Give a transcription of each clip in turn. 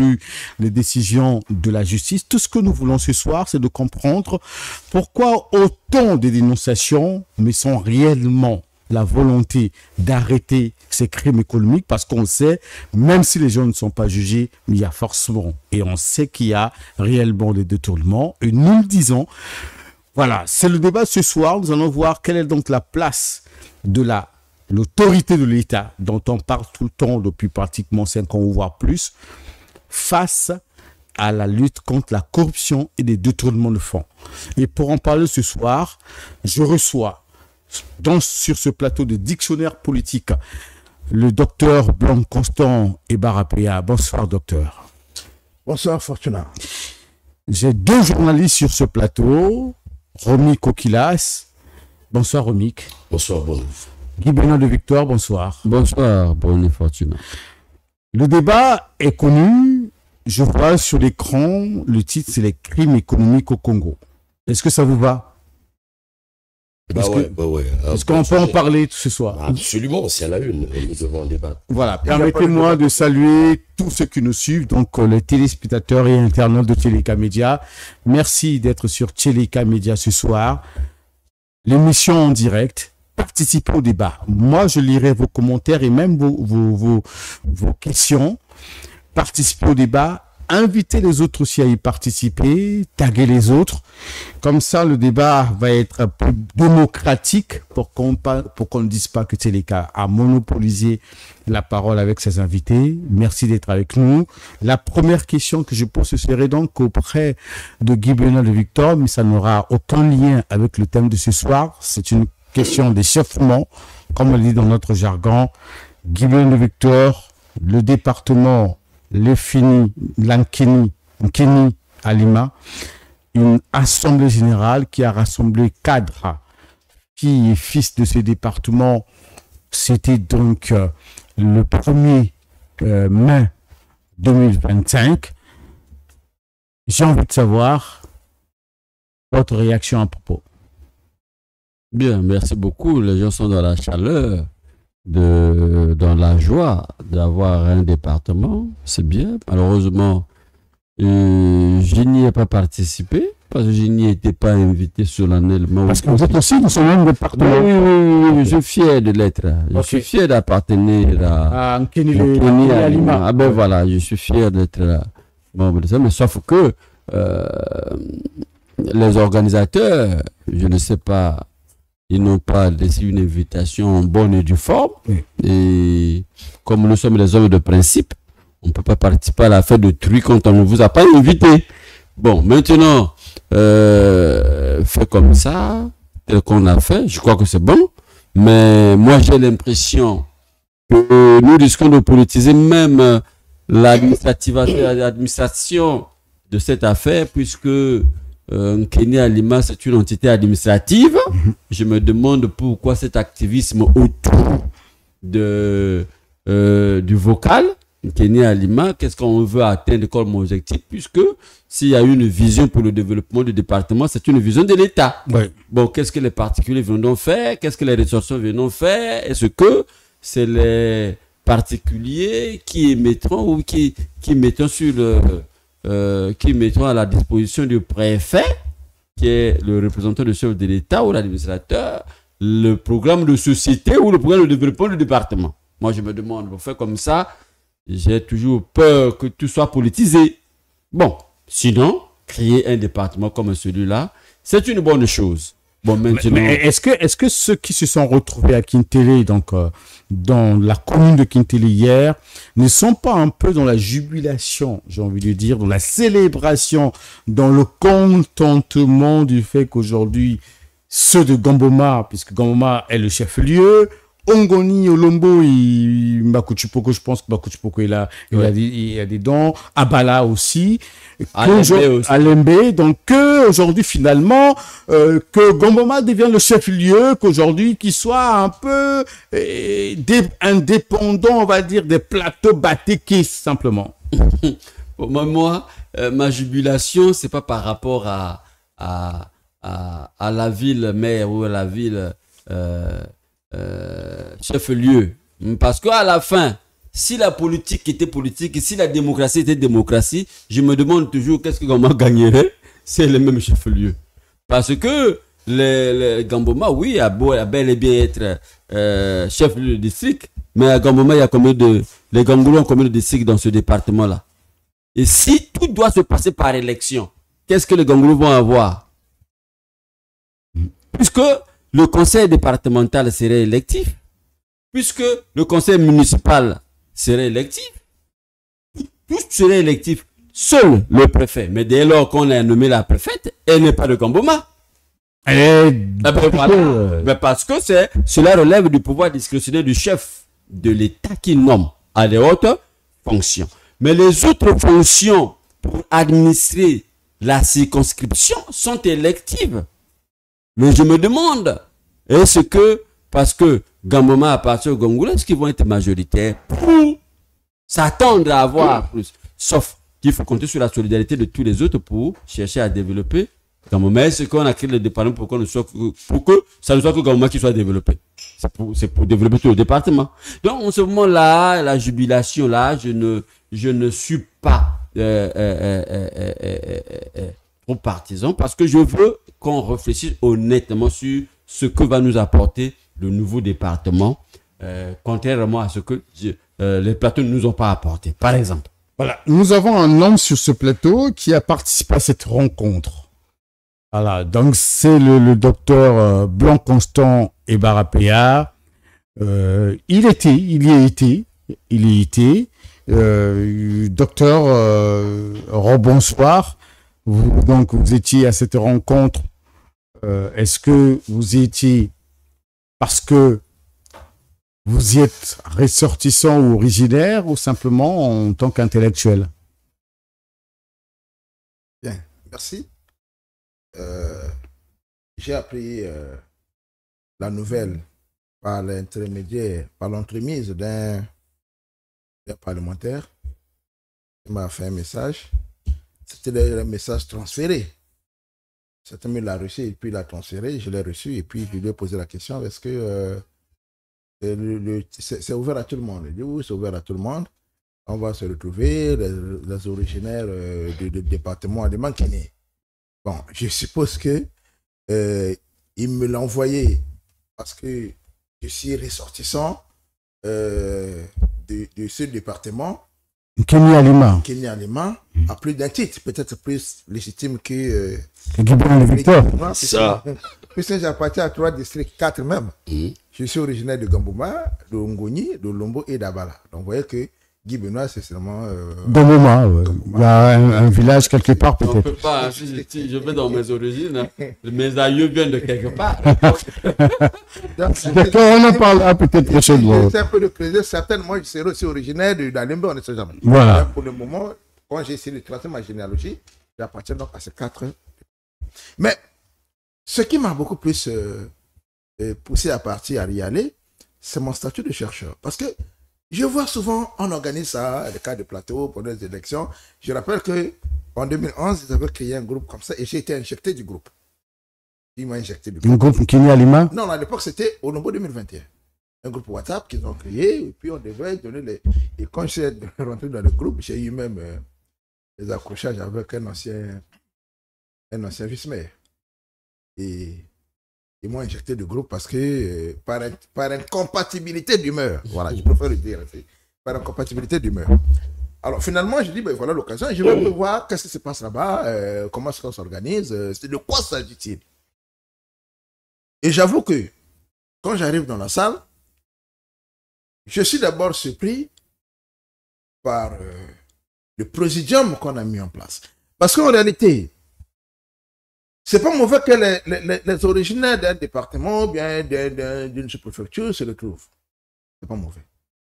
plus les décisions de la justice. Tout ce que nous voulons ce soir, c'est de comprendre pourquoi autant de dénonciations, mais sont réellement la volonté d'arrêter ces crimes économiques, parce qu'on sait, même si les gens ne sont pas jugés, il y a forcément, et on sait qu'il y a réellement des détournements, et nous le disons. Voilà, c'est le débat ce soir. Nous allons voir quelle est donc la place de l'autorité de l'État, dont on parle tout le temps depuis pratiquement 5 ans, voire plus, face à la lutte contre la corruption et les détournements de fonds. Et pour en parler ce soir, je reçois sur ce plateau de dictionnaire politique le docteur Blanc Constant Ebarapéa. Bonsoir, docteur. Bonsoir, Fortuna. J'ai 2 journalistes sur ce plateau. Romik Okilas. Bonsoir, Romik. Bonsoir, Bonne. Guy Bernard de Victor, bonsoir. Bonsoir, Bonne et Fortuna. Le débat est connu. Je vois sur l'écran, le titre, c'est les crimes économiques au Congo. Est-ce que ça vous va? Est-ce qu'on peut en parler ce soir? Absolument, c'est à la une, nous devons en débattre. Voilà, permettez-moi de saluer tous ceux qui nous suivent, donc les téléspectateurs et internautes de Tcheleka Média. Merci d'être sur Tcheleka Média ce soir. L'émission en direct, participez au débat. Moi, je lirai vos commentaires et même vos questions. Participez au débat. Invitez les autres aussi à y participer, taguer les autres. Comme ça, le débat va être plus démocratique pour qu'on ne dise pas que Tcheleka a monopolisé la parole avec ses invités. Merci d'être avec nous. La première question que je pose serait donc auprès de Guy Bernard de Victor, mais ça n'aura aucun lien avec le thème de ce soir. C'est une question d'échauffement, comme on le dit dans notre jargon. Guy Bernard de Victor, le département Nkini à Lima, une assemblée générale qui a rassemblé cadres, filles et fils de ce département. C'était donc le 1er mai 2025. J'ai envie de savoir votre réaction à propos. Bien, merci beaucoup. Les gens sont dans la chaleur, dans la joie d'avoir un département. C'est bien. Malheureusement, je n'y ai pas participé parce que je n'y étais pas invité solennellement. Parce que vous êtes aussi dans ce même département. Oui, je suis fier de l'être. Je suis fier d'appartenir à Nkini à Lima. Ah ben voilà, je suis fier d'être là. Bon, mais sauf que les organisateurs, je ne sais pas, ils n'ont pas laissé une invitation en bonne et due forme. Oui. Et comme nous sommes des hommes de principe, on ne peut pas participer à la fête de truie quand on ne vous a pas invité. Bon, maintenant, fait comme ça, tel qu'on a fait, je crois que c'est bon. Mais moi, j'ai l'impression que nous risquons de politiser même l'administration de cette affaire, puisque Nkini à Lima, c'est une entité administrative. Je me demande pourquoi cet activisme autour du vocal. Nkini à Lima, qu'est-ce qu'on veut atteindre comme objectif, puisque s'il y a une vision pour le développement du département, c'est une vision de l'État. Oui. Bon, qu'est-ce que les particuliers viendront faire? Qu'est-ce que les ressortissants viendront faire? Est-ce que c'est les particuliers qui émettront ou qui mettront sur qui mettront à la disposition du préfet, qui est le représentant du chef de l'État ou l'administrateur, le programme de société ou le programme de développement du département? Moi, je me demande, pour faire comme ça, j'ai toujours peur que tout soit politisé. Bon, sinon, créer un département comme celui-là, c'est une bonne chose. Bon, maintenant... Mais est-ce que ceux qui se sont retrouvés à Kintélé, donc dans la commune de Kintélé hier, ne sont pas un peu dans la jubilation, j'ai envie de dire, dans la célébration, dans le contentement du fait qu'aujourd'hui, ceux de Gamboma, puisque Gamboma est le chef-lieu, Ongoni, Olombo, Mbakuchipoko, je pense que Mbakuchipoko il a des dons, Abala aussi, Alembe, donc aujourd'hui finalement, que Gamboma devient le chef-lieu, qu'aujourd'hui qu'il soit un peu indépendant, on va dire, des plateaux batékis, simplement. Moi, ma jubilation, c'est pas par rapport à la ville mère ou à la ville chef-lieu, parce qu'à la fin, si la politique était politique et si la démocratie était démocratie, je me demande toujours qu'est-ce que Gamboma gagnerait. C'est le même chef-lieu. Parce que les Gamboma, oui, a bel et bien être chef-lieu de district, mais à Gamboma, il y a combien de... Les Gamboulos ont combien de districts dans ce département-là? Et si tout doit se passer par élection, qu'est-ce que les Gamboulos vont avoir? Puisque le conseil départemental serait électif, puisque le conseil municipal serait électif, tout serait électif. Seul le préfet, mais dès lors qu'on a nommé la préfète, elle n'est pas de Gamboma. Mais parce que cela relève du pouvoir discrétionnaire du chef de l'État qui nomme à des hautes fonctions. Mais les autres fonctions pour administrer la circonscription sont électives. Mais je me demande, est-ce que, parce que Gamboma appartient au Gongoula, est-ce qu'ils vont être majoritaires pour s'attendre à avoir plus? Sauf qu'il faut compter sur la solidarité de tous les autres pour chercher à développer Gamboma. Est-ce qu'on a créé le département pour que ça ne soit que Gamboma qui soit développé? C'est pour développer tout le département. Donc, en ce moment-là, la jubilation, là, je ne suis pas trop partisan parce que je veux qu'on réfléchisse honnêtement sur ce que va nous apporter le nouveau département, contrairement à ce que les plateaux ne nous ont pas apporté. Par exemple. Voilà, nous avons un homme sur ce plateau qui a participé à cette rencontre. Voilà, donc c'est le docteur Blanc-Constant Ebarapéa. Il y a été. Docteur, rebonsoir. Donc vous étiez à cette rencontre. Est-ce que vous étiez parce que vous y êtes ressortissant ou originaire ou simplement en tant qu'intellectuel? Bien, merci. J'ai appris la nouvelle par l'entremise d'un parlementaire. Il m'a fait un message. C'était un message transféré. Certains me l'a reçu et puis il l'a transféré. Je l'ai reçu et puis je lui ai posé la question est-ce que c'est ouvert à tout le monde? Il dit oui, c'est ouvert à tout le monde. On va se retrouver, les originaires du département de Mankini. Bon, je suppose que il me l'a envoyé parce que je suis ressortissant de ce département. Kenya Alima. À plus d'un titre, peut-être plus légitime que Guibran Victor. Ça. Puisque j'appartiens à 3 districts, 4 même. Je suis originaire de Gamboma, de Ngoni, de Lombo et d'Abala. Donc vous voyez que Guy Benoît, c'est seulement... Gamboma, il y a un village quelque part peut-être. On ne peut pas, hein, si je vais dans mes origines, hein, mes aïeux viennent de quelque part. On en parlera peut-être prochainement. C'est un peu de creuser, certainement je serai aussi originaire de Dalembe, on ne sait jamais. Voilà. Pour le moment, quand j'ai essayé de tracer ma généalogie, j'appartiens donc à ces 4. Mais ce qui m'a beaucoup plus poussé à partir, à y aller, c'est mon statut de chercheur. Parce que je vois souvent, on organise ça, le cas de plateau, pendant les élections. Je rappelle qu'en 2011, ils avaient créé un groupe comme ça et j'ai été injecté du groupe. Ils m'ont injecté du groupe. Un groupe Kenya Alima? Non, à l'époque, c'était au Nombo 2021. Un groupe WhatsApp qu'ils ont créé et puis on devait donner les... Et quand je suis rentré dans le groupe, j'ai eu même des accrochages avec un ancien vice-maire. Et ils m'ont injecté du groupe parce que par incompatibilité d'humeur, voilà, je préfère le dire, par incompatibilité d'humeur. Alors finalement, je dis, ben voilà l'occasion, je vais voir qu'est-ce qui se passe là-bas, comment est-ce qu'on s'organise, de quoi s'agit-il. Et j'avoue que quand j'arrive dans la salle, je suis d'abord surpris par le présidium qu'on a mis en place. Parce qu'en réalité, c'est pas mauvais que les originaires d'un département ou bien d'une sous-préfecture se retrouvent. C'est pas mauvais.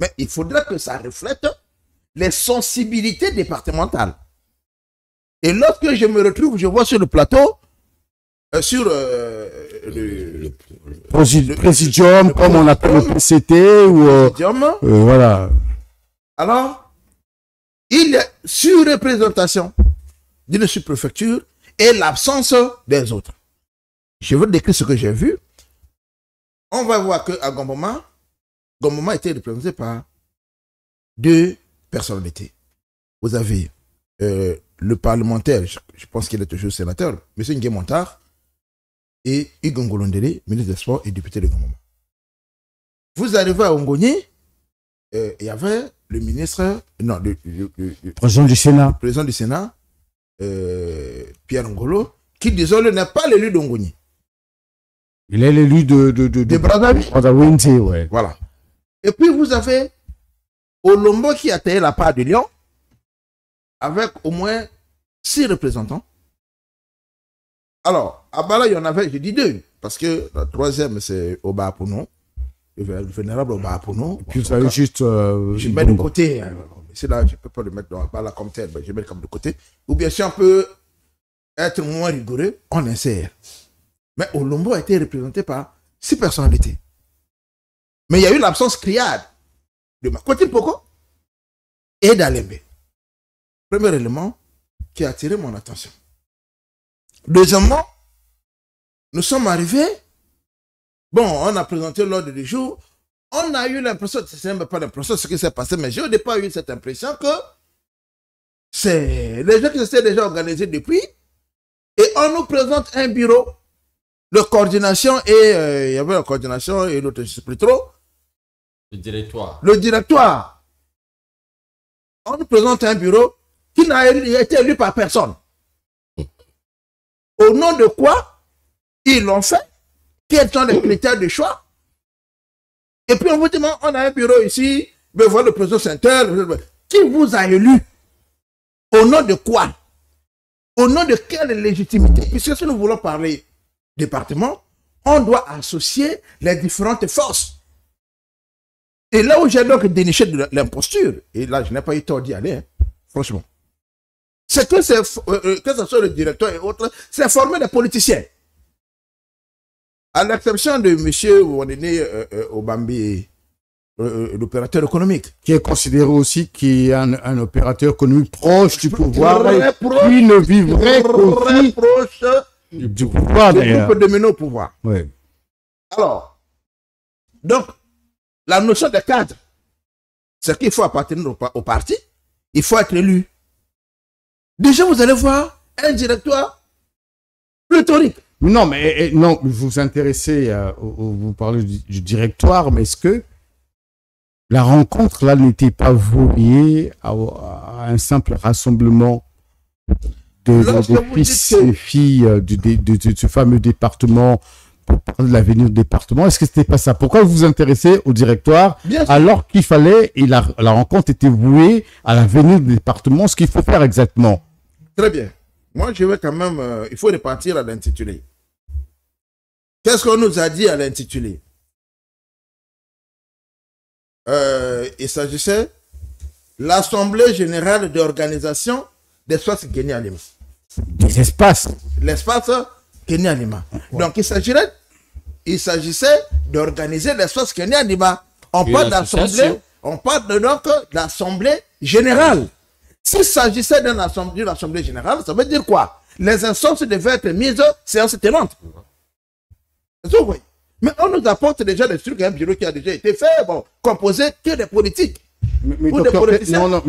Mais il faudra que ça reflète les sensibilités départementales. Et lorsque je me retrouve, je vois sur le plateau, sur le présidium, comme on appelle le PCT, ou voilà. Alors, il y a surreprésentation d'une sous-préfecture et l'absence des autres. Je veux décrire ce que j'ai vu. On va voir qu'à Gamboma, Gamboma était représenté par deux personnalités. Vous avez le parlementaire, je pense qu'il est toujours sénateur, M. Nguyen Montard, et Hugo Ngolondele, ministre des Sports et député de Gomoma. Vous arrivez à Ongoni, il y avait le ministre, non, le Président du Sénat. président du Sénat, Pierre Ngolo, qui, disons-le, n'est pas l'élu d'Ongoni. Il est l'élu de Brazzaville. Brazzaville, ouais. Voilà. Et puis vous avez Olombo qui a taillé la part de Lyon, avec au moins 6 représentants. Alors, à Bala, il y en avait, je dis 2, parce que la troisième, c'est Oba Apono, le vénérable Oba Apono. Puis vous avez juste... je mets de côté, hein. C'est là, je ne peux pas le mettre dans Bala comme tel, mais je mets comme de côté. Ou bien si on peut être moins rigoureux, on insère. Mais Olombo a été représenté par 6 personnalités. Mais il y a eu l'absence criarde de Makoti Poko et d'Alembe. Premier élément qui a attiré mon attention. Deuxièmement, nous sommes arrivés, bon, on a présenté l'ordre du jour, on a eu l'impression, c'est même pas l'impression de ce qui s'est passé, mais j'ai au départ eu cette impression que c'est les gens qui s'étaient déjà organisés depuis, et on nous présente un bureau de coordination, et il y avait la coordination et l'autre, je ne sais plus trop. Le directoire. Le directoire. On nous présente un bureau qui n'a été élu par personne. Au nom de quoi ils l'ont fait? Quels sont les critères de choix? Et puis on vous dit, on a un bureau ici, ben voilà le président Saint-Tel. Qui vous a élu? Au nom de quoi? Au nom de quelle légitimité? Puisque si nous voulons parler département, on doit associer les différentes forces. Et là où j'ai donc déniché de l'imposture, et là je n'ai pas eu tort d'y aller, hein, franchement, c'est que ce soit le directeur et autres, c'est former des politiciens. À l'exception de M. Wonene Obambi, l'opérateur économique. Qui est considéré aussi qui est un opérateur économique proche du pouvoir, proche, qui ne vivrait qu'aussi proche du pouvoir d'ailleurs. peut dominer au pouvoir. Ouais. Alors, donc, la notion de cadre, c'est qu'il faut appartenir au parti, il faut être élu. Déjà, vous allez voir un directoire pléthorique. Non, mais non, vous vous intéressez, vous parlez du directoire, mais est-ce que la rencontre là n'était pas vouée à un simple rassemblement de fils et filles de ce fameux département pour parler de l'avenir du département? Est-ce que c'était pas ça? Pourquoi vous vous intéressez au directoire alors qu'il fallait, et la rencontre était vouée à l'avenir du département, ce qu'il faut faire exactement? Très bien. Moi, je vais quand même, il faut repartir à l'intitulé. Qu'est-ce qu'on nous a dit à l'intitulé? Il s'agissait de l'Assemblée générale d'organisation d'espace Kenya Lima. Des espaces. L'espace Kenya Lima. Ouais. Donc, il s'agissait d'organiser l'espace Kenya Lima. On parle d'assemblée, on parle donc de l'Assemblée générale. S'il s'agissait d'une assemblée générale, ça veut dire quoi? Les instances devaient être mises séance tenante. Mais on nous apporte déjà des trucs, un bureau qui a déjà été fait, bon, composé que des politiques. Mais docteur, non,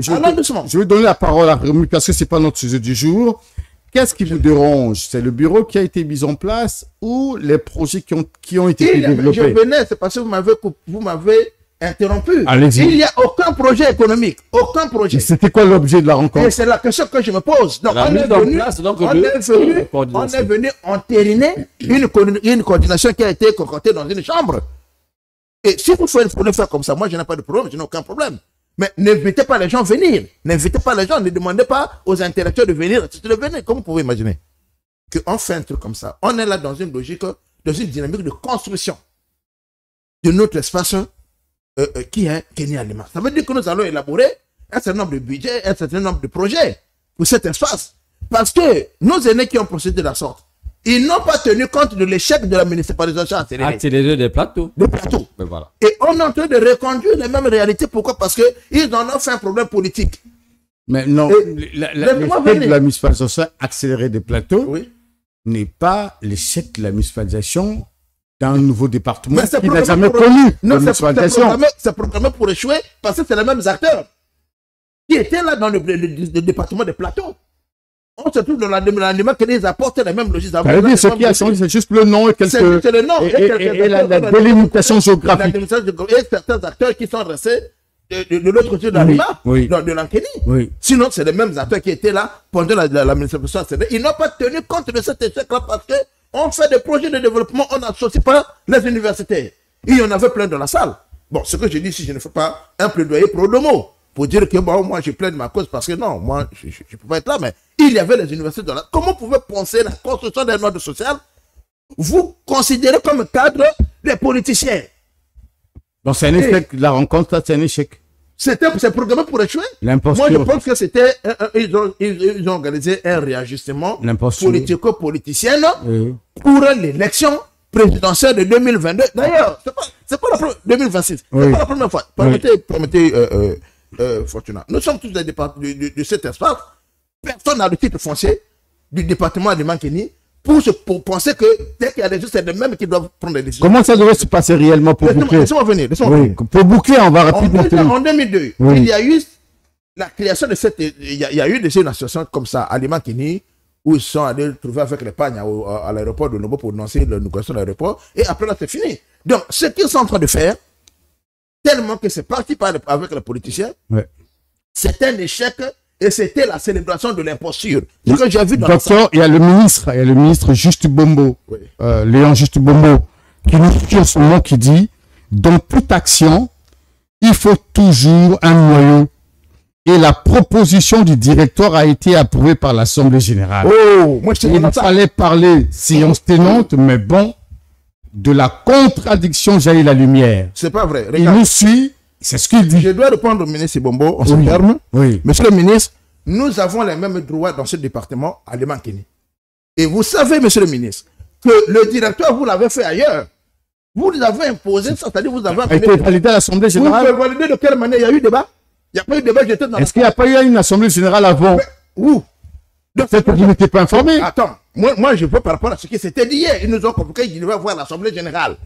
je vais donner la parole à Rémi parce que ce n'est pas notre sujet du jour. Qu'est-ce qui vous dérange? C'est le bureau qui a été mis en place ou les projets qui ont été développés? Je venais, c'est parce que vous m'avez interrompu. Il n'y a aucun projet économique. Aucun projet. C'était quoi l'objet de la rencontre? Et c'est la question que je me pose. Donc, on est venu entériner une coordination qui a été concoctée dans une chambre. Et si vous voulez faire comme ça, moi je n'ai pas de problème, je n'ai aucun problème. Mais n'invitez pas les gens à venir. N'invitez pas les gens, ne demandez pas aux intellectuels de venir. Comme vous pouvez imaginer qu'on fait un truc comme ça. On est là dans une logique, dans une dynamique de construction de notre espace qui est Kenya Lima. Ça veut dire que nous allons élaborer un certain nombre de budgets, un certain nombre de projets pour cet espace. Parce que nos aînés qui ont procédé de la sorte, ils n'ont pas tenu compte de l'échec de la municipalisation accélérée des plateaux. Des plateaux. Mais voilà. Et on est en train de reconduire les mêmes réalités. Pourquoi? Parce qu'ils en ont fait un problème politique. Mais non, l'échec de la municipalisation accélérée des plateaux n'est pas l'échec de la municipalisation d'un nouveau département qui n'a jamais connu la municipalisation. C'est programmé pour échouer parce que c'est les mêmes acteurs. qui étaient là dans le département des plateaux. On se trouve dans l'animal qui les apporte les mêmes logiques. Ça veut dire ce qui a changé, c'est juste le nom et quelques... C'est le nom et la délimitation géographique. Et certains acteurs qui sont restés de l'autre côté de l'animal, de l'Ankeni. Oui. Sinon, c'est les mêmes acteurs qui étaient là pendant l'administration. Ils n'ont pas tenu compte de cet échec-là parce qu'on fait des projets de développement, on n'associe pas les universitaires. Il y en avait plein dans la salle. Bon, ce que je dis, si je ne fais pas un plaidoyer pro domo, pour dire que bon, moi je plaide ma cause parce que non, moi je ne peux pas être là, mais il y avait les universités dans la... Comment vous pouvez penser la construction d'un ordre social? Vous considérez comme cadre les politiciens. Donc c'est un échec, la rencontre là, c'est un échec. C'est programmé pour échouer. L'imposture. Moi je pense que c'était, ils ont organisé un réajustement politico-politicien pour l'élection présidentielle de 2022. D'ailleurs, c'est pas la première, 2026, c'est pas la première fois. Permettez, Fortuna. Nous sommes tous des de cet espace. Personne n'a le titre foncier du département de Mankeni pour penser que dès qu'il y a des choses, c'est les mêmes qui doivent prendre des décisions. Comment ça devrait se passer réellement pour boucler? Laissez-moi venir. Pour boucler, on va rapidement. En 2002, il y a eu la création de cette... Il y a eu une association comme ça à Mankeni où ils sont allés trouver avec les pagnes à l'aéroport de Nobo pour lancer l'inauguration de l'aéroport. Et après là, c'est fini. Donc, ce qu'ils sont en train de faire, tellement que c'est parti avec les politiciens, c'est un échec et c'était la célébration de l'imposture. Ce que j'ai vu dans Docteur, il y a le ministre Juste Bombo, Léon Juste Bombo, qui nous dit en ce moment qui dit, dans toute action, il faut toujours un noyau. Et la proposition du directeur a été approuvée par l'Assemblée générale. Il fallait parler séance tenante, mais bon, de la contradiction jaillit la lumière. C'est pas vrai. Il nous suit, c'est ce qu'il dit. Je dois répondre au ministre Bombo en ce terme. Monsieur le ministre, nous avons les mêmes droits dans ce département à Mankeni. Et vous savez, monsieur le ministre, que le directeur, vous l'avez fait ailleurs. Vous l'avez imposé, c'est-à-dire vous avez... A été validé à l'Assemblée générale. Vous pouvez valider de quelle manière? Il y a eu débat? Il n'y a pas eu débat, j'étais dans... Est-ce qu'il n'y a pas eu une Assemblée générale avant? Où? Peut-être que vous n'étiez pas informé. Attends, moi je veux par rapport à ce qui s'était dit hier. Ils nous ont convoqué, ils devaient voir l'Assemblée générale.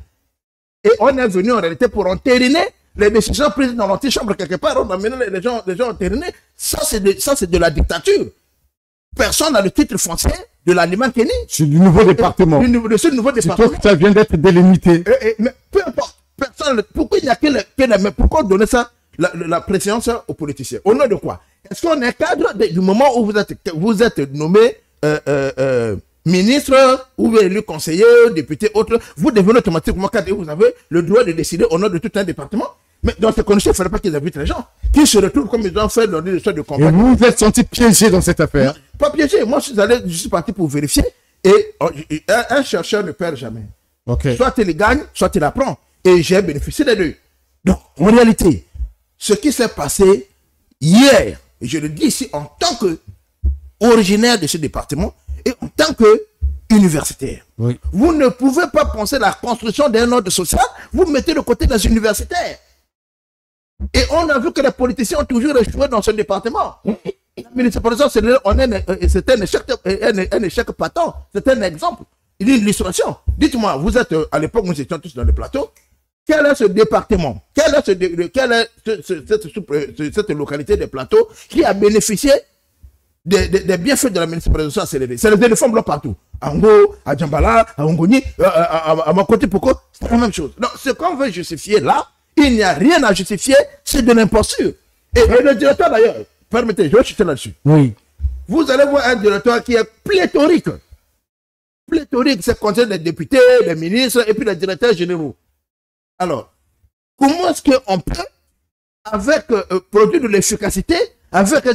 Et on est venu en réalité pour entériner les décisions prises dans l'antichambre quelque part. On a mené les gens entérinés. Ça, c'est de la dictature. Personne n'a le titre foncier de l'aliment Kenny. C'est du nouveau département. De ce nouveau département. C'est que ça vient d'être délimité. Mais peu importe. Personne, pourquoi il n'y a que les... Pourquoi donner ça, la préséance aux politiciens? Au nom de quoi? Est-ce qu'on est cadre du moment où vous êtes nommé ministre ou élu conseiller, député, autre, vous devenez automatiquement cadre et vous avez le droit de décider au nom de tout un département. Mais dans ces conditions, il ne fallait pas qu'ils invitent les gens qui se retrouvent comme ils ont fait dans des histoires de campagne. Et vous vous êtes senti piégé dans cette affaire? Pas piégé. Moi, je suis parti pour vérifier. Et un chercheur ne perd jamais. Soit il gagne, soit il apprend. Et j'ai bénéficié des deux. Donc, en réalité, ce qui s'est passé hier, et je le dis ici en tant qu'originaire de ce département et en tant qu'universitaire, vous ne pouvez pas penser la construction d'un ordre social, vous mettez de côté les universitaires. Et on a vu que les politiciens ont toujours échoué dans ce département. Mais c'est un échec patent, c'est un exemple, une illustration. Dites-moi, vous êtes, à l'époque, nous étions tous dans le plateau, quel est ce département, quelle est cette localité des plateaux qui a bénéficié des bienfaits de la municipalisation accélérée? C'est les éléphants blancs partout. À Ngo, à Djambala, à Ongoni, à Makoti Poko, c'est la même chose. Donc, ce qu'on veut justifier là, il n'y a rien à justifier, c'est de l'imposture. Et le directeur d'ailleurs, permettez, je vais chuter là-dessus. Vous allez voir un directeur qui est pléthorique. Pléthorique, c'est conseil des députés, des ministres et puis les directeurs généraux. Alors, comment est-ce qu'on peut, avec produire de l'efficacité, avec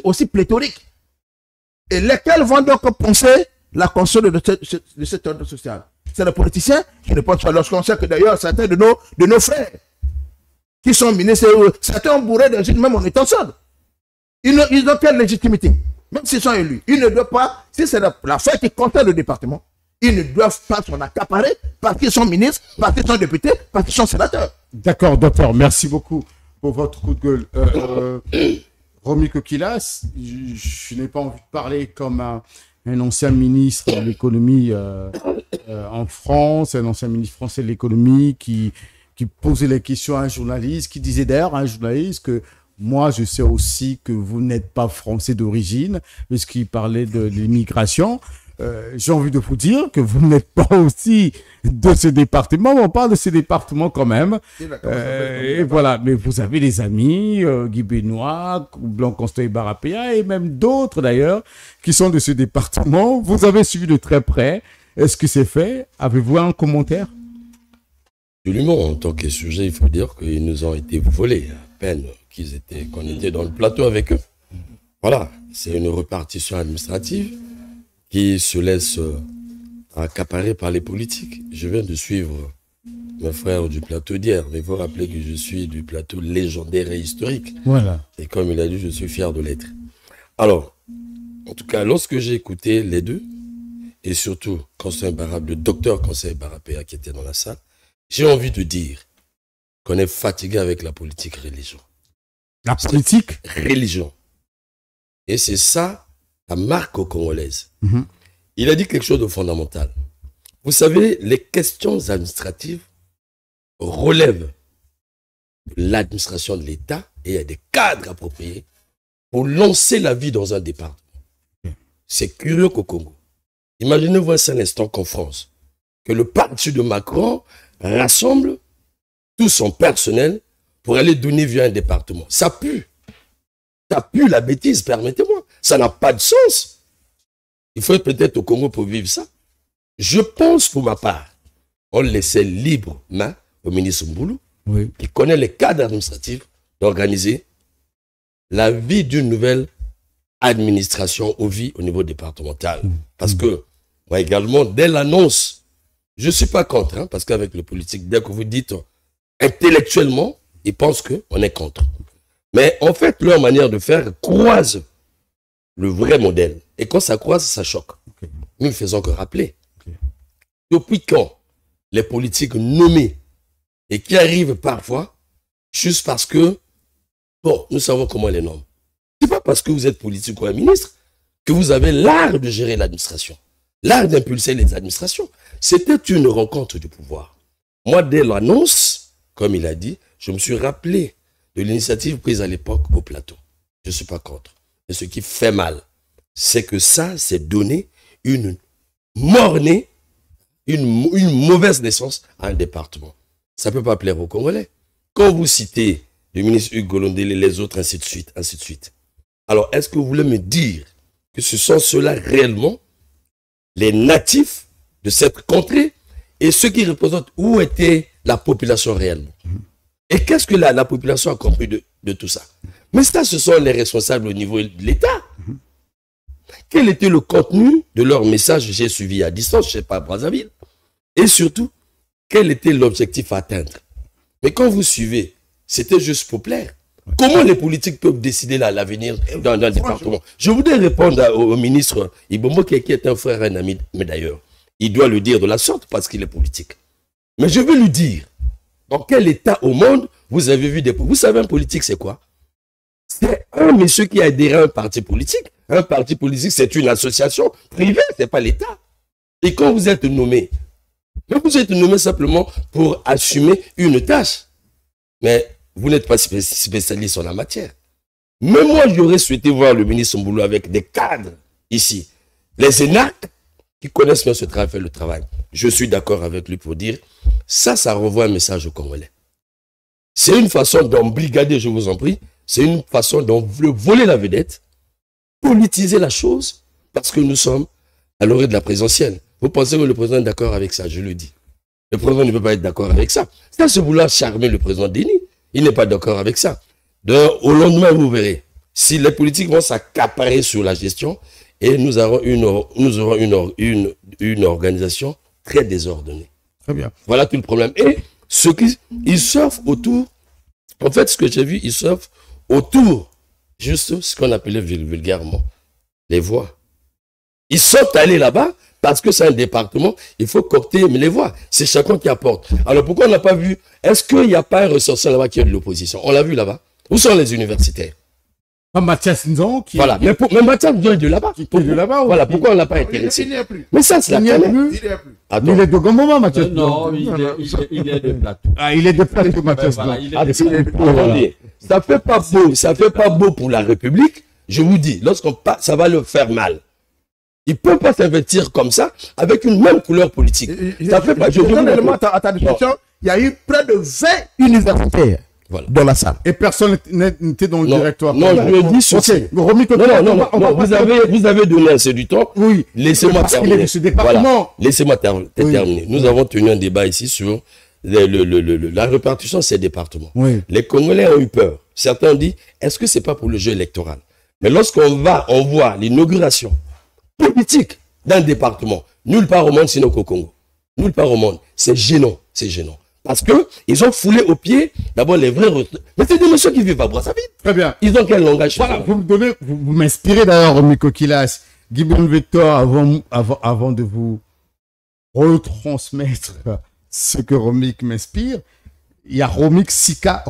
aussi pléthorique? Et lesquels vont donc penser la construction de cet ordre social? C'est les politiciens qui ne pensent pas. Lorsqu'on sait que d'ailleurs, certains de nos frères qui sont ministres, certains ont bourré dans une même en étant seuls. Ils ont quelle légitimité? Même s'ils sont élus. Ils ne doivent pas, si c'est l'affaire qui concerne le département, ils ne doivent pas s'en accaparer parce qu'ils sont ministres, parce qu'ils sont députés, parce qu'ils sont sénateurs. D'accord, docteur. Merci beaucoup pour votre coup de gueule. Romy Kokilas, je n'ai pas envie de parler comme un ancien ministre de l'économie en France, un ancien ministre français de l'économie qui posait les questions à un journaliste, qui disait d'ailleurs à un journaliste que moi, je sais aussi que vous n'êtes pas français d'origine, puisqu'il parlait de l'immigration. J'ai envie de vous dire que vous n'êtes pas aussi de ce département, mais on parle de ce département quand même. Et voilà, mais vous avez des amis, Guy Benoît, Blanc-Constant et Barapéa, et même d'autres d'ailleurs, qui sont de ce département. Vous avez suivi de très près. Est-ce que c'est fait? Avez-vous un commentaire? Absolument, en tant que sujet, il faut dire qu'ils nous ont été volés à peine qu'on était dans le plateau avec eux. Voilà, c'est une répartition administrative qui se laisse accaparer par les politiques. Je viens de suivre mes frères du plateau d'hier, mais il faut rappeler que je suis du plateau légendaire et historique. Voilà. Et comme il a dit, je suis fier de l'être. Alors, en tout cas, lorsque j'ai écouté les deux, et surtout le docteur Conseil Barapéa qui était dans la salle, j'ai envie de dire qu'on est fatigué avec la politique religion. La politique? Religion. Et c'est ça la marque aux Congolaises. Mhm. Il a dit quelque chose de fondamental. Vous savez, les questions administratives relèvent de l'administration de l'État et il y a des cadres appropriés pour lancer la vie dans un département. C'est curieux qu'au Congo. Imaginez-vous un seul instant qu'en France, que le parti de Macron rassemble tout son personnel pour aller donner vie à un département. Ça pue. Ça pue la bêtise, permettez-moi. Ça n'a pas de sens. Il faut peut-être au Congo pour vivre ça. Je pense pour ma part, on laissait libre main au ministre Mboulou, Oui. qui connaît les cadres administratifs, d'organiser la vie d'une nouvelle administration au niveau départemental. Parce que, moi également, dès l'annonce, je ne suis pas contre, hein, parce qu'avec le politique, dès que vous dites intellectuellement, ils pensent qu'on est contre. Mais en fait, leur manière de faire croise le vrai modèle. Et quand ça croise, ça choque. Okay. Nous ne faisons que rappeler. Okay. Depuis quand les politiques nommés et qui arrivent parfois juste parce que, bon, nous savons comment les nomment. Ce n'est pas parce que vous êtes politique ou un ministre que vous avez l'art de gérer l'administration, l'art d'impulser les administrations. C'était une rencontre du pouvoir. Moi, dès l'annonce, comme il a dit, je me suis rappelé de l'initiative prise à l'époque au plateau. Je ne suis pas contre. Et ce qui fait mal, c'est que ça, c'est donner une mort-née, une mauvaise naissance à un département. Ça ne peut pas plaire aux Congolais. Quand vous citez le ministre Hugues Golondélé, les autres, ainsi de suite, ainsi de suite. Alors, est-ce que vous voulez me dire que ce sont ceux-là réellement les natifs de cette contrée et ceux qui représentent où était la population réellement? Et qu'est-ce que la population a compris de tout ça? Mais ça, ce sont les responsables au niveau de l'État. Quel était le contenu de leur message? J'ai suivi à distance, je ne sais pas, à Brazzaville. Et surtout, quel était l'objectif à atteindre? Mais quand vous suivez, c'était juste pour plaire. Comment les politiques peuvent décider l'avenir dans un département? Je voudrais répondre au ministre Ibombo, qui est un frère et un ami, mais d'ailleurs, il doit le dire de la sorte parce qu'il est politique. Mais je veux lui dire, dans quel état au monde vous avez vu des... Vous savez, un politique, c'est quoi? C'est un monsieur qui a adhéré à un parti politique. Un parti politique, c'est une association privée, ce n'est pas l'État. Et quand vous êtes nommé, vous êtes nommé simplement pour assumer une tâche. Mais vous n'êtes pas spécialiste en la matière. Mais moi, j'aurais souhaité voir le ministre Mboulou avec des cadres ici. Les énarques qui connaissent bien ce travail, fait le travail. Je suis d'accord avec lui pour dire, ça renvoie un message aux Congolais. C'est une façon d'embrigader, je vous en prie, c'est une façon de voler la vedette, politiser la chose, parce que nous sommes à l'orée de la présidentielle. Vous pensez que le président est d'accord avec ça? Je le dis. Le président ne peut pas être d'accord avec ça. Ça, c'est vouloir charmer le président Denis. Il n'est pas d'accord avec ça. Au lendemain, vous verrez, si les politiques vont s'accaparer sur la gestion, et nous aurons une organisation très désordonnée. Très bien. Voilà tout le problème. Et ils surfent autour, en fait, ce que j'ai vu, ils surfent autour, juste ce qu'on appelait vulgairement, les voix. Ils sont allés là-bas parce que c'est un département, il faut copter les voix. C'est chacun qui apporte. Alors pourquoi on n'a pas vu? Est-ce qu'il n'y a pas un ressortissant là-bas qui est de l'opposition? On l'a vu là-bas. Où sont les universitaires? Mathias Nzon qui... Voilà, mais Mathias Nzon est de là-bas. Qui est de là-bas. Voilà, pourquoi on ne l'a pas intéressé? Il n'y a plus. Mais ça, c'est la Il n'y a canne. plus. Attends. Il est de Gomoma, Mathias Nzon. Non, il est de plateau. Ah, il est de plateau, Mathias Voilà, Nzon. il est Ah, de c'est- plateau. attendez. Ça fait pas beau, ça fait pas beau pour la République. Je vous dis, lorsqu'on passe, ça va le faire mal. Ils ne peuvent pas s'investir comme ça avec une même couleur politique. Ça fait pas. Je donne l'élément à ta discussion. Il y a eu près de 20 universitaires dans la salle. Et personne n'était dans le directoire. Non, je le dis sur Ok, Romy Coquillas, non, vous avez donné assez du temps. Oui. Laissez-moi Parce qu'il est terminer. de ce département. Voilà. Laissez-moi terminer. Nous avons tenu un débat ici sur la répartition de ces départements. Oui. Les Congolais ont eu peur. Certains ont dit, est-ce que c'est pas pour le jeu électoral? Mais lorsqu'on voit l'inauguration politique d'un département, nulle part au monde sinon qu'au Congo. Nulle part au monde. C'est gênant. C'est gênant. Parce que ils ont foulé aux pieds d'abord les vrais retraités. Mais c'est des messieurs qui vivent à Brazzaville. Très bien. Ils ont quel langage? Voilà, vous m'inspirez d'ailleurs, Romy Coquillas. Guillaume Victor, avant de vous retransmettre ce que Romaric m'inspire, il y a Romaric Sika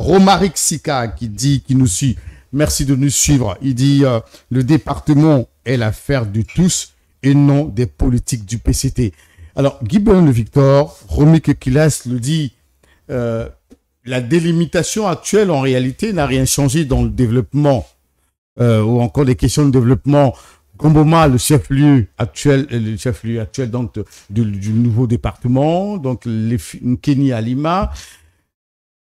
qui nous suit. Merci de nous suivre. Il dit le département est l'affaire de tous et non des politiques du PCT. Alors, Guillaume Victor, Romaric Coquillas le dit, la délimitation actuelle en réalité n'a rien changé dans le développement ou encore les questions de développement. Gomboma, le chef-lieu actuel donc du nouveau département, donc Nkeni à Lima.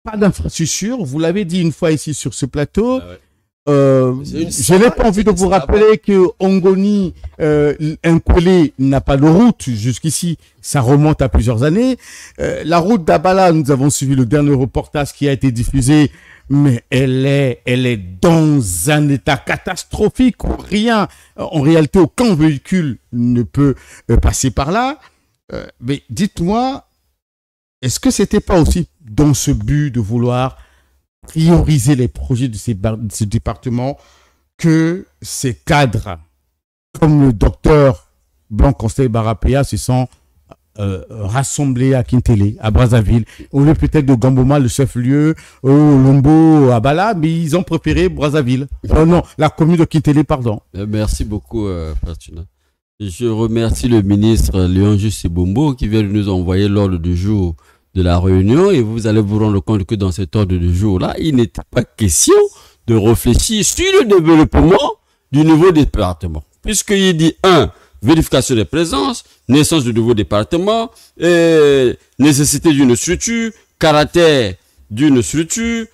Pas d'infrastructure, vous l'avez dit une fois ici sur ce plateau. Ah ouais. Je n'ai pas envie de vous rappeler que Ongoni, Nkwele n'a pas de route jusqu'ici. Ça remonte à plusieurs années. La route d'Abala, nous avons suivi le dernier reportage qui a été diffusé, mais elle est dans un état catastrophique où rien, en réalité, aucun véhicule ne peut passer par là. Mais dites-moi, est-ce que c'était pas aussi dans ce but de vouloir prioriser les projets de ce département que ces cadres, comme le docteur Blanc-Conseil Barapéa, se sont rassemblés à Kintele, à Brazzaville, au lieu peut-être de Gamboma, le chef-lieu, Lombo, à Bala, mais ils ont préféré Brazzaville. Non, la commune de Kintele, pardon. Merci beaucoup, Fortuna. Je remercie le ministre Léon Juste Bombo qui vient de nous envoyer l'ordre du jour de la réunion et vous allez vous rendre compte que dans cet ordre du jour-là, il n'était pas question de réfléchir sur le développement du nouveau département. Puisqu'il dit 1, vérification des présences, naissance du nouveau département, nécessité d'une structure, caractère d'une structure,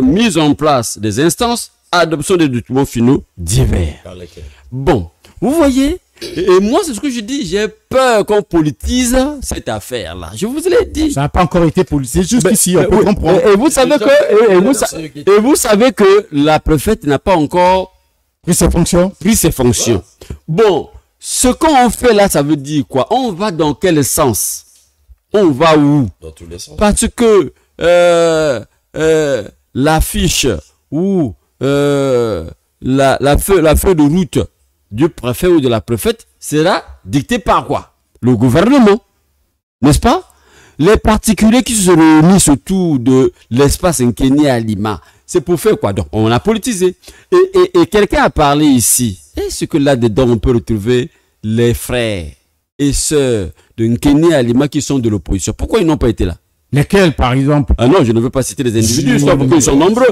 mise en place des instances, adoption des documents finaux divers. Bon, vous voyez, et moi, c'est ce que je dis, j'ai peur qu'on politise cette affaire-là. Je vous l'ai dit. Ça n'a pas encore été politisé, juste ici, on peut comprendre. Et vous savez que, vous savez que la préfète n'a pas encore pris ses fonctions. Bon, ce qu'on fait là, ça veut dire quoi? On va dans quel sens? On va où? Dans tous les sens. Parce que l'affiche ou la feuille de route du préfet ou de la préfète sera dictée par quoi? Le gouvernement, n'est-ce pas? Les particuliers qui se réunissent autour de l'espace Nkeni à Lima, c'est pour faire quoi? Donc, on a politisé. Et quelqu'un a parlé ici. Est-ce que là-dedans, on peut retrouver les frères et sœurs de Nkeni à Lima qui sont de l'opposition? Pourquoi ils n'ont pas été là? Lesquels, par exemple? Ah non, je ne veux pas citer les individus, soit parce qu'ils sont nombreux.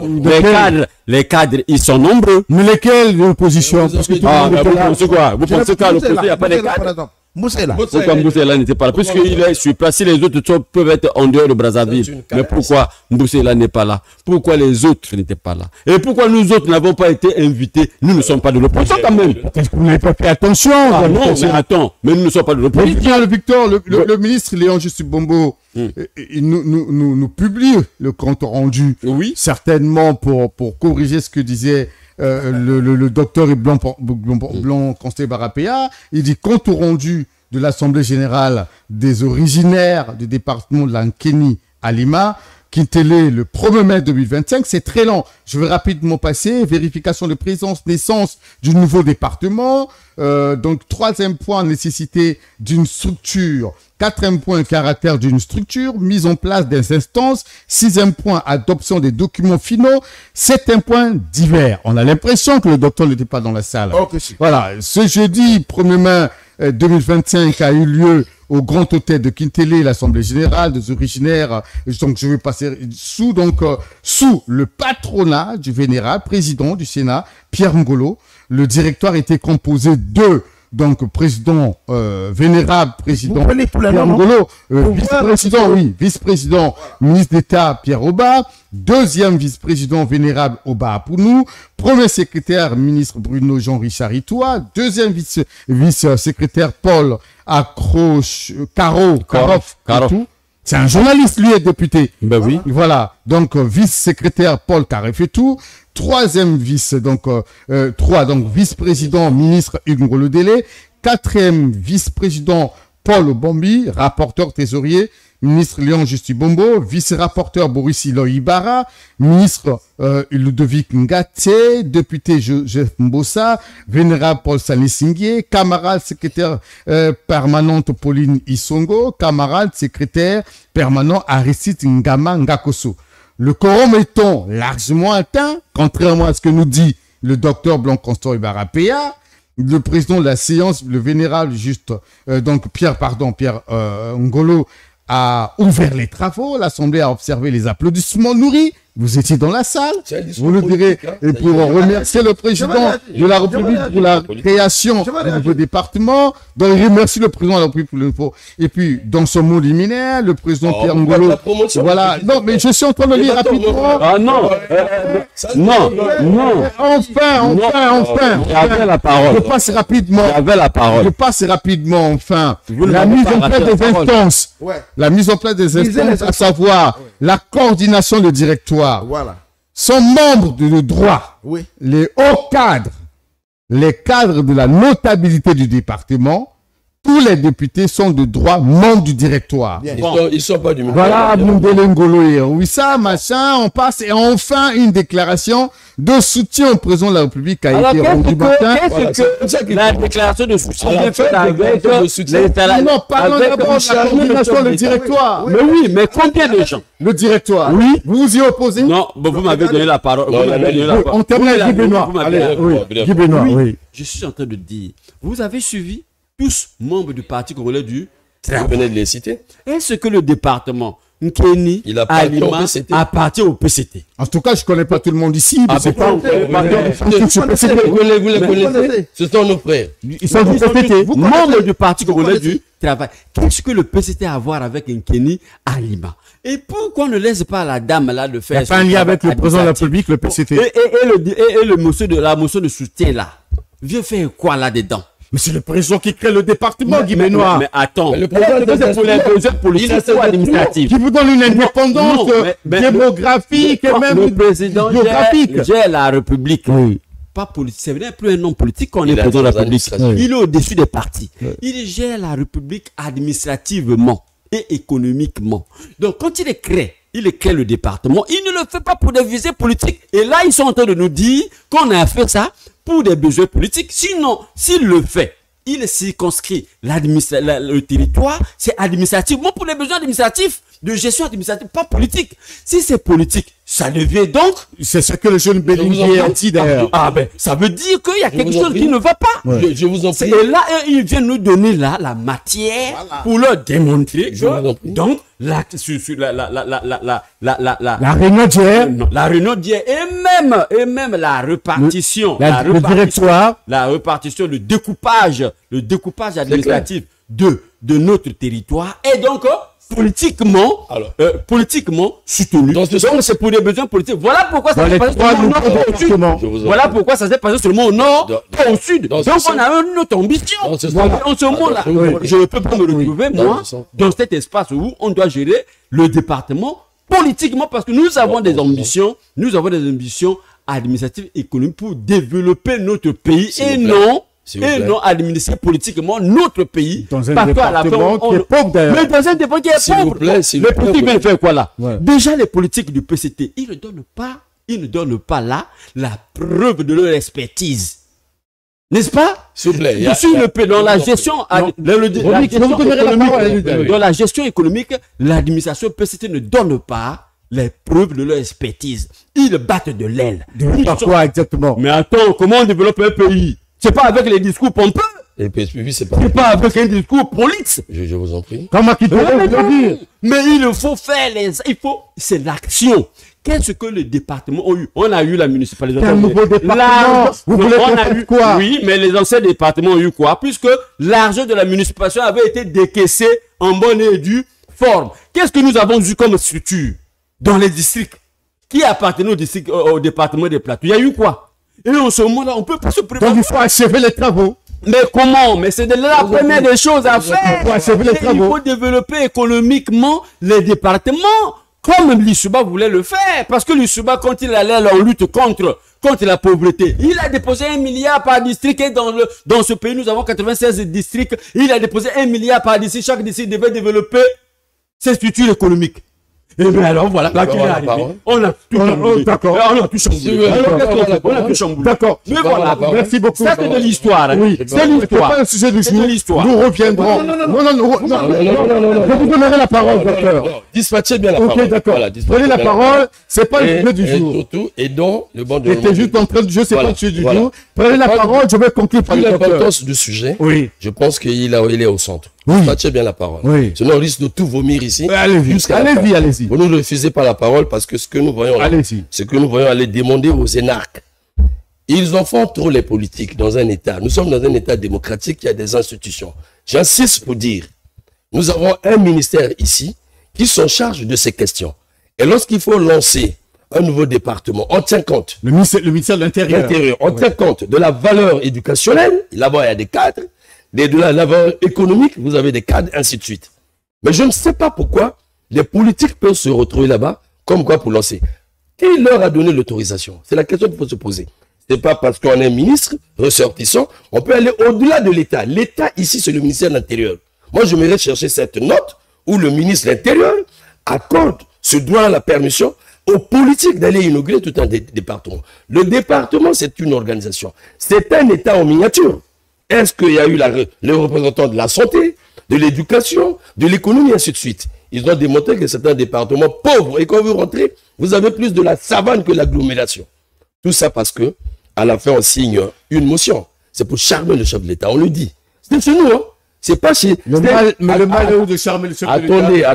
Les cadres, ils sont nombreux. Mais lesquels de l'opposition? Parce que vous pensez quoi? Vous pensez qu'à l'opposition, il n'y a pas de cadres? Moussela. Pourquoi Mboussela n'était pas là? Puisqu'il est sur place, si les autres peuvent être en dehors de Brazzaville. Mais pourquoi Mboussela n'est pas là? Pourquoi les autres n'étaient pas là? Et pourquoi nous autres n'avons pas été invités? Nous ne sommes pas de l'opposition quand même. Peut-être que vous n'avez pas fait attention. Ah non, mais attends, mais nous ne sommes pas de l'opposition. Bien, Victor, le ministre Léon Juste Bombo, il nous publie le compte rendu. Oui. Certainement pour corriger ce que disait le docteur Blanc Conseil Barapéa. Il dit compte rendu de l'Assemblée générale des originaires du département de la Nkeni à Lima, Kintele le 1er mai 2025, c'est très lent. Je vais rapidement passer. Vérification de présence, naissance du nouveau département. Donc, 3e point, nécessité d'une structure. 4e point, caractère d'une structure. Mise en place des instances. 6e point, adoption des documents finaux. 7e point, divers. On a l'impression que le docteur n'était pas dans la salle. Okay. Voilà. Ce jeudi 1er mai 2025 a eu lieu au Grand Hôtel de Kintélé, l'Assemblée Générale des originaires. Donc, je vais passer sous le patronat du vénérable président du Sénat, Pierre Ngolo. Le directoire était composé de président, vénérable président Pierre Ngolo, vice-président, ministre d'État Pierre Oba, deuxième vice-président vénérable Oba Apounou, premier secrétaire ministre Bruno Jean-Richard Itoua, deuxième vice-secrétaire Paul Karoff. C'est un journaliste, lui, est député. Ben oui. Voilà. Donc, vice-secrétaire Paul Carrefetou. Troisième vice-président, ministre Hugues Ngolo-Délé. Quatrième vice-président Paul Bambi, rapporteur trésorier, ministre Léon Justi-Bombo, vice-rapporteur Boris Iloy Ibarra, ministre Ludovic Ngate, député Joseph Mbossa, vénérable Paul Sanissingué, camarade secrétaire permanente Pauline Isongo, camarade secrétaire permanent Aristide Ngama Ngakoso. Le quorum étant largement atteint, contrairement à ce que nous dit le docteur Blanc-Constant Ibarra PA, le président de la séance, le vénérable Pierre Ngolo, a ouvert les travaux. L'Assemblée a observé les applaudissements nourris. Vous étiez dans la salle. Vous le direz. Et pour remercier le président de la République pour la création du nouveau département. Donc, il remercie le président de la République pour l'info. Et puis, dans son mot liminaire, le président Pierre Ngolo. Voilà. Non, mais je suis en train de lire rapidement. Ah non. Non. Enfin. J'avais la parole. Je passe rapidement. Enfin. La mise en place des instances. La mise en place des instances, à savoir la coordination de directoire. Voilà. Sont membres de droit. Oui. Les hauts cadres, les cadres de la notabilité du département, tous les députés sont de droit membres du directoire. Bien. Ils sont pas du même. Voilà, Mundele Ngolo et oui, ça, machin, on passe et enfin une déclaration de soutien au président de la République a été rendue matin. La déclaration de soutien est faite avec Non, parlons d'abord de la coordination du directoire. Mais oui, mais combien de gens? Le directoire. Oui. Vous vous y opposez? Non, vous m'avez donné la parole. On termine avec Guy Benoît. Allez, Guy Benoît, oui. Je suis en train de dire, vous avez suivi tous membres du Parti congolais du Vous venez de les citer. Est-ce que le département Nkeni Il appartient au Alima PCT. appartient au PCT? En tout cas, je connais pas tout le monde ici. Mais c'est pas. Vous les connaissez? Ce sont nos frères. Ils sont du PCT. Membres du Parti congolais du travail. Qu'est-ce que le PCT a à voir avec Nkeni Alima? Et pourquoi on ne laisse pas la dame là de faire? Il n'y a pas un lien avec le président de la République, le PCT. Et le monsieur de la motion de soutien là, vient faire quoi là-dedans? Mais c'est le président qui crée le département, Guy Benoît. Mais attends, Le président c'est pour les besoins politiques ou administratifs? Qui vous donne une indépendance Non, mais démographique et même le président géographique. gère la République. Oui. Pas politique. C'est n'est plus un homme politique quand on est Il a président de la des République. administrations. Il est au-dessus des partis. Il gère la République administrativement et économiquement. Donc, quand il crée le département, il ne le fait pas pour des visées politiques. Et là, ils sont en train de nous dire qu'on a fait ça pour des besoins politiques. Sinon, s'il le fait, il circonscrit le territoire, c'est administrativement pour les besoins administratifs, de gestion administrative, pas politique. Si c'est politique, ça devient donc... C'est ce que le jeune Bélinguer a dit d'ailleurs. Ah ben, ça veut dire qu'il y a quelque chose qui ne va pas. Je vous en prie. Et là, ils viennent nous donner là la matière pour leur démontrer Je vous en que, prie. donc, la réunion d'hier, la réunion d'hier et même la répartition, le directoire, la répartition, le découpage administratif de notre territoire est donc politiquement soutenu. Dans ce Donc c'est pour des besoins politiques. Voilà pourquoi ça dans s'est les passé trois seulement au nord nouveaux et au sud. départements. Je vous en Voilà prie. pourquoi ça s'est passé seulement au nord, pas au sud. dans Donc ce on sens. a une autre ambition. Dans ce sens. Voilà. En ce moment-là, je ne peux pas me retrouver, Dans moi, ce sens. dans cet espace où on doit gérer le département politiquement parce que nous avons des ambitions, administratives, économiques pour développer notre pays S'il et vous plaît. non, S'il vous plaît. administrer politiquement notre pays. dans un Parce qu'à la fin, département qui est pauvre mais d'ailleurs. dans un département qui est S'il vous pauvre. plaît, s'il Les vous plaît, politiques oui. viennent faire quoi là? Ouais. Déjà, les politiques du PCT, ils ne donnent pas là la preuve de leur expertise. N'est-ce pas? S'il vous plaît. Je suis dans la gestion, dans la gestion économique, l'administration PCT ne donne pas les preuves de leur expertise. Ils battent de l'aile. Par quoi exactement? Mais attends, comment on développe un pays? C'est pas avec les discours pompeux. Et puis, c'est C'est pas avec un discours police. Je vous en prie. Comment qu'il peut le dire? Mais il faut faire c'est l'action. Qu'est-ce que les départements ont eu? On a eu la municipalisation. Un nouveau département. Vous voulez on qu'on a fasse eu quoi? Oui, mais les anciens départements ont eu quoi? Puisque l'argent de la municipalisation avait été décaissé en bonne et due forme. Qu'est-ce que nous avons eu comme structure dans les districts qui appartenaient au département des Plateaux? Il y a eu quoi? Et en ce moment-là, on peut pas se préparer. Donc il faut achever les travaux. Mais comment? Mais c'est la première des choses à faire. Pour achever les Il travaux. faut développer économiquement les départements comme l'ISUBA voulait le faire. Parce que l'ISUBA, quand il allait en lutte contre la pauvreté, il a déposé 1 milliard par district. Et dans ce pays, nous avons 96 districts. Il a déposé 1 milliard par district. Chaque district devait développer ses structures économiques. Et bien alors voilà, là qu'il est arrivé, on a tout chamboulé. D'accord. On a tout chamboulé. On a tout chamboulé. D'accord. Mais voilà, Merci beaucoup. ça c'est de l'histoire. Oui, c'est l'histoire. C'est pas un sujet du C'est jour. de l'histoire. Nous reviendrons. Non. Je vous donnerai la parole, docteur. Dispatchez bien la parole. Ok, d'accord. Voilà, Prenez la parole. C'est pas le sujet du Et jour. surtout, et donc, le bon de J'étais juste en train de jouer, c'est pas le sujet du Voilà. jour. Prenez la parole, je vais conclure par Vu le docteur. l'importance du sujet, Oui. je pense qu'il est au centre. Oui. Dispatchez bien la parole. Oui. Sinon, on risque de tout vomir ici. Allez-y, jusqu'à la allez-y, fin. allez-y. Vous ne nous refusez pas la parole parce que ce que nous voyons là, Allez-y. ce que nous voyons aller demander aux énarques. Ils en font trop les politiques dans un État. Nous sommes dans un État démocratique qui a des institutions. J'insiste pour dire, nous avons un ministère ici qui s'en charge de ces questions. Et lorsqu'il faut lancer un nouveau département, on tient compte. Le ministère de l'Intérieur. On tient compte de la valeur éducationnelle. Là-bas, il y a des cadres. De la valeur économique, vous avez des cadres, ainsi de suite. Mais je ne sais pas pourquoi les politiques peuvent se retrouver là-bas, comme quoi pour lancer. Qui leur a donné l'autorisation? C'est la question qu'il faut se poser. Ce n'est pas parce qu'on est ministre, ressortissant, on peut aller au-delà de l'État. L'État, ici, c'est le ministère de l'Intérieur. Moi, je m'irais chercher cette note où le ministre de l'Intérieur accorde ce droit à la permission aux politiques d'aller inaugurer tout un département. Le département, c'est une organisation. C'est un État en miniature. Est-ce qu'il y a eu les représentants de la santé, de l'éducation, de l'économie, ainsi de suite? Ils ont démontré que c'est un département pauvre. Et quand vous rentrez, vous avez plus de la savane que l'agglomération. Tout ça parce que, à la fin, on signe une motion. C'est pour charmer le chef de l'État. On le dit. C'est chez nous, hein. C'est pas chez... Le mal est où de charmer le chef de l'État?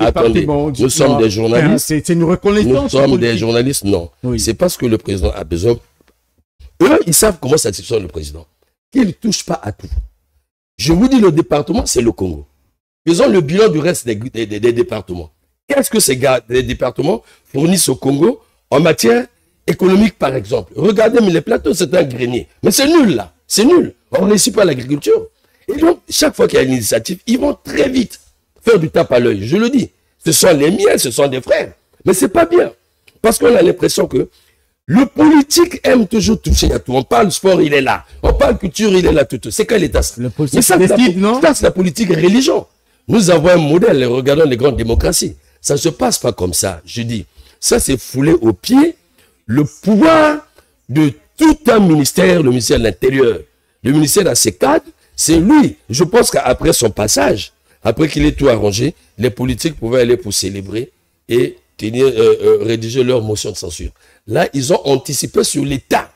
Attendez. Nous sommes des journalistes. C'est une reconnaissance. Nous sommes des journalistes, non. Oui. C'est parce que le président a besoin. Eux, ils savent comment satisfaire le président. Qu'il ne touche pas à tout. Je vous dis, le département, c'est le Congo. Faisons le bilan du reste des départements. Qu'est-ce que ces départements fournissent au Congo en matière économique, par exemple? Regardez, mais les plateaux, c'est un grenier. Mais c'est nul, là. C'est nul. On ne réussit pas l'agriculture. Et donc, chaque fois qu'il y a une initiative, ils vont très vite faire du tape à l'œil. Je le dis. Ce sont les miens, ce sont des frères. Mais c'est pas bien. Parce qu'on a l'impression que le politique aime toujours toucher à tout. On parle sport, il est là. On parle culture, il est là. Tout. C'est quel État ça? Le politique décide, non? Ça, c'est la politique et religion. Nous avons un modèle, regardons les grandes démocraties. Ça ne se passe pas comme ça. Je dis, ça c'est fouler au pied le pouvoir de tout un ministère, le ministère de l'Intérieur. Le ministère a ses cadres, c'est lui. Je pense qu'après son passage, après qu'il ait tout arrangé, les politiques pouvaient aller pour célébrer et rédiger leur motion de censure. Là, ils ont anticipé sur l'État.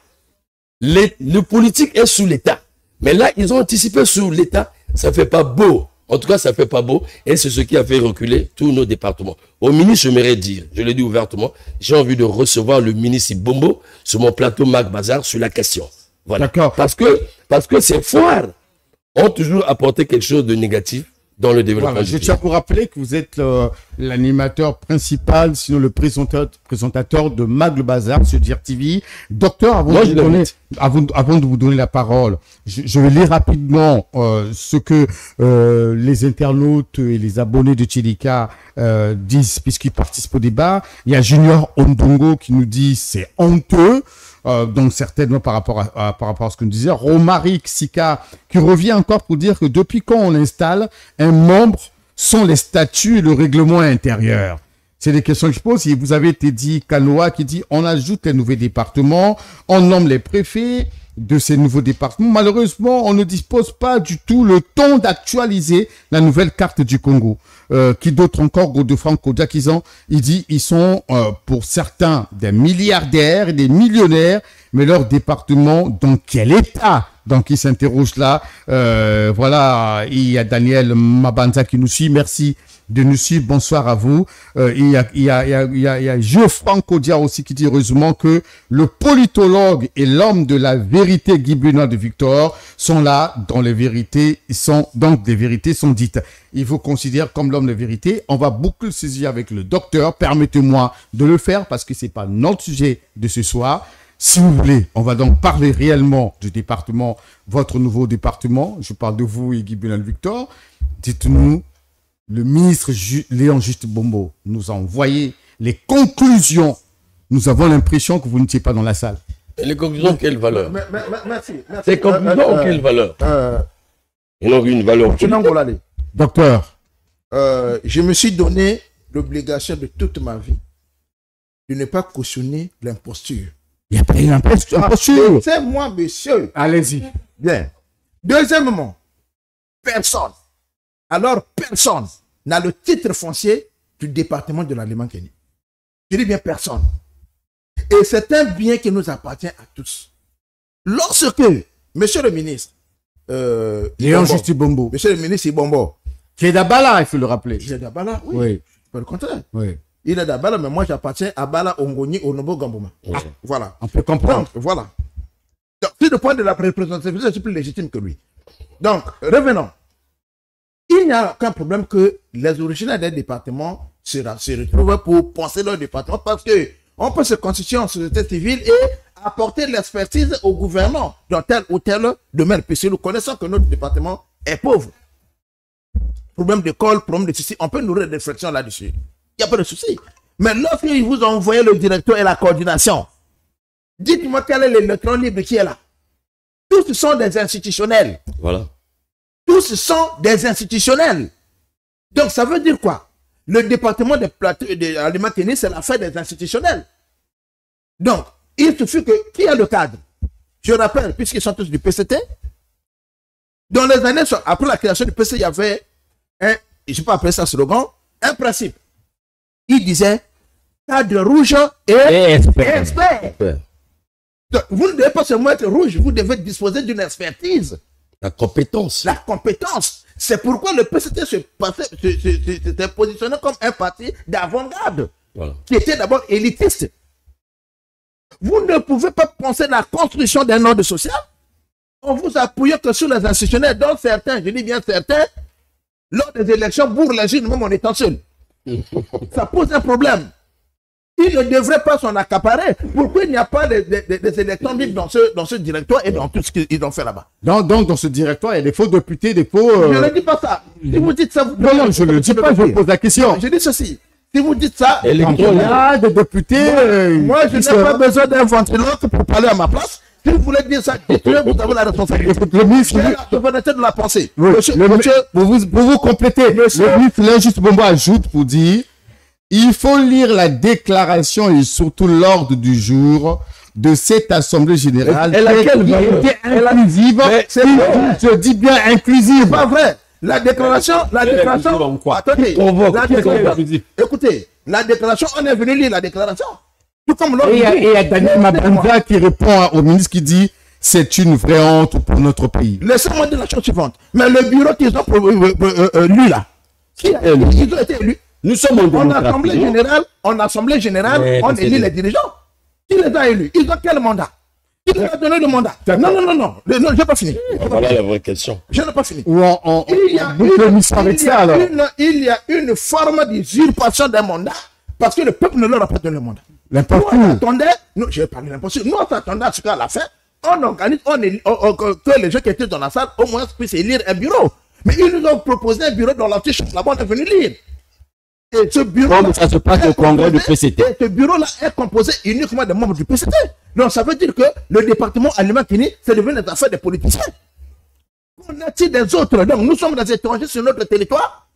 Le politique est sous l'État. Mais là, ils ont anticipé sur l'État. Ça ne fait pas beau. En tout cas, ça ne fait pas beau. Et c'est ce qui a fait reculer tous nos départements. Au ministre, j'aimerais dire, je le dis ouvertement, j'ai envie de recevoir le ministre Ibombo sur mon plateau Mac Bazar sur la question. Voilà. D'accord. Parce que ces foires ont toujours apporté quelque chose de négatif dans le développement Voilà, du je pays. tiens à vous rappeler que vous êtes l'animateur principal, sinon le présentateur de Mag le Bazar sur DIRTV. Docteur, avant de vous donner la parole, je vais lire rapidement ce que les internautes et les abonnés de Tchelika disent puisqu'ils participent au débat. Il y a Junior Ondongo qui nous dit c'est honteux. Donc certainement par rapport à ce que nous disait Romaric Sika qui revient encore pour dire que depuis quand on installe un membre sont les statuts et le règlement intérieur. C'est des questions que je pose. Et vous avez été dit Kanoa qui dit on ajoute les nouveaux départements, on nomme les préfets de ces nouveaux départements. Malheureusement, on ne dispose pas du tout le temps d'actualiser la nouvelle carte du Congo. Qui d'autre encore, Godefran Kodjakizan, il dit ils sont pour certains des milliardaires et des millionnaires, mais leur département, dans quel état donc il s'interroge là. Voilà, il y a Daniel Mabanda qui nous suit. Merci de nous suivre. Bonsoir à vous. Il y a Geoffranco Dia aussi qui dit heureusement que le politologue et l'homme de la vérité Guy Benoît de Victor sont là, dont les vérités sont, donc des vérités sont dites. Il vous considère comme l'homme de vérité. On va beaucoup le saisir avec le docteur. Permettez-moi de le faire parce que c'est pas notre sujet de ce soir. Si vous voulez, on va donc parler réellement du département, votre nouveau département. Je parle de vous et Guy Benoît de Victor. Dites-nous, le ministre Léon Juste Bombo nous a envoyé les conclusions. Nous avons l'impression que vous n'étiez pas dans la salle. Et les conclusions, quelle valeur? Merci. Ces conclusions ont quelle valeur? Ils n'ont une valeur. Docteur. Je me suis donné l'obligation de toute ma vie de ne pas cautionner l'imposture. Il n'y a pas une imposture. C'est moi, monsieur. Allez-y. Bien. Deuxièmement, personne. Alors, personne n'a le titre foncier du département de la Limankeni. Je dis bien personne. Et c'est un bien qui nous appartient à tous. Lorsque, monsieur le ministre, Léon Juste Bombo, monsieur le ministre Ibombo, qui est d'Abala, il faut le rappeler. il est d'Abala, oui. Oui. Pas le contraire. Oui. Il est d'Abala, mais moi j'appartiens à Bala Ongoni au Nobo Gambouma. Ah, voilà. On peut comprendre. Donc, voilà. Donc, sur le point de la représentativité, je suis plus légitime que lui. Donc, revenons. Il n'y a aucun problème que les originaires des départements se retrouvent pour penser leur département parce que on peut se constituer en société civile et apporter l'expertise au gouvernement dans tel ou tel domaine. Puisque nous connaissons que notre département est pauvre. Problème d'école, problème de ceci, on peut nourrir des réflexions là-dessus. Il n'y a pas de souci. Mais lorsqu'ils vous ont envoyé le directeur et la coordination, dites-moi quel est l'électron libre qui est là. Tous sont des institutionnels. Voilà. Tous sont des institutionnels. Donc, ça veut dire quoi? Le département des plateaux de Limankeni, c'est l'affaire des institutionnels. Donc, il suffit que... Qui est le cadre? Je rappelle, puisqu'ils sont tous du PCT, dans les années... Après la création du PCT, il y avait un... Je ne sais pas appeler ça slogan, un principe. Il disait cadre rouge et expert. Donc, vous ne devez pas seulement être rouge, vous devez disposer d'une expertise. La compétence. La compétence. C'est pourquoi le PCT s'était positionné comme un parti d'avant-garde, Voilà. qui était d'abord élitiste. Vous ne pouvez pas penser la construction d'un ordre social en vous appuyant que sur les institutionnels, dont certains, je dis bien certains, lors des élections, bourrent les urnes même en étant seuls. Ça pose un problème. Il ne devrait pas s'en accaparer. Pourquoi il n'y a pas des électeurs libres dans ce directoire et dans tout ce qu'ils ont fait là-bas? Donc, dans ce directoire, il y a des faux députés, des faux... Je ne dis pas ça. Si vous dites ça, vous... Non, je ne le dis pas, je pose la question. Je dis ceci. Si vous dites ça, Il y a des députés... moi, je n'ai pas besoin d'un ventriloque pour parler à ma place. Si vous voulez dire ça, dites-le, vous avez la responsabilité. Le ministre... J'ai la souveraineté de la pensée. Oui, pour vous compléter, le ministre Léon Juste Bombo ajoute pour dire... Il faut lire la déclaration et surtout l'ordre du jour de cette Assemblée Générale. Elle a quelle valeur? Inclusive. Je dis bien inclusive. C'est pas vrai. La déclaration, attendez, écoutez, la déclaration, on est venu lire la déclaration. Tout comme l'ordre. Et il y a Daniel Mabanda qui répond au ministre qui dit c'est une vraie honte pour notre pays. Laissez-moi dire la chose suivante. Mais le bureau qu'ils ont lu là, ils ont été élus. Nous sommes en Assemblée générale, on élit les dirigeants. Qui les a élus? Ils ont quel mandat? Qui leur a donné le mandat? Non, je n'ai pas fini. Voilà la vraie question. Je n'ai pas fini. Il y a une forme d'usurpation d'un mandat parce que le peuple ne leur a pas donné le mandat. Je vais parler d'imposture. Nous, on s'attendait à ce qu'à la fin, on organise, que les gens qui étaient dans la salle, au moins, puissent élire un bureau. Mais ils nous ont proposé un bureau dans l'antichambre. Là-bas, on est venu lire. Et ce bureau comme ça se passe au congrès du PCT. Et ce bureau-là est composé uniquement de membres du PCT. Donc ça veut dire que le département Limankeni, c'est devenu des affaires des politiciens. Qu'en est-il des autres? Donc nous sommes des étrangers sur notre territoire.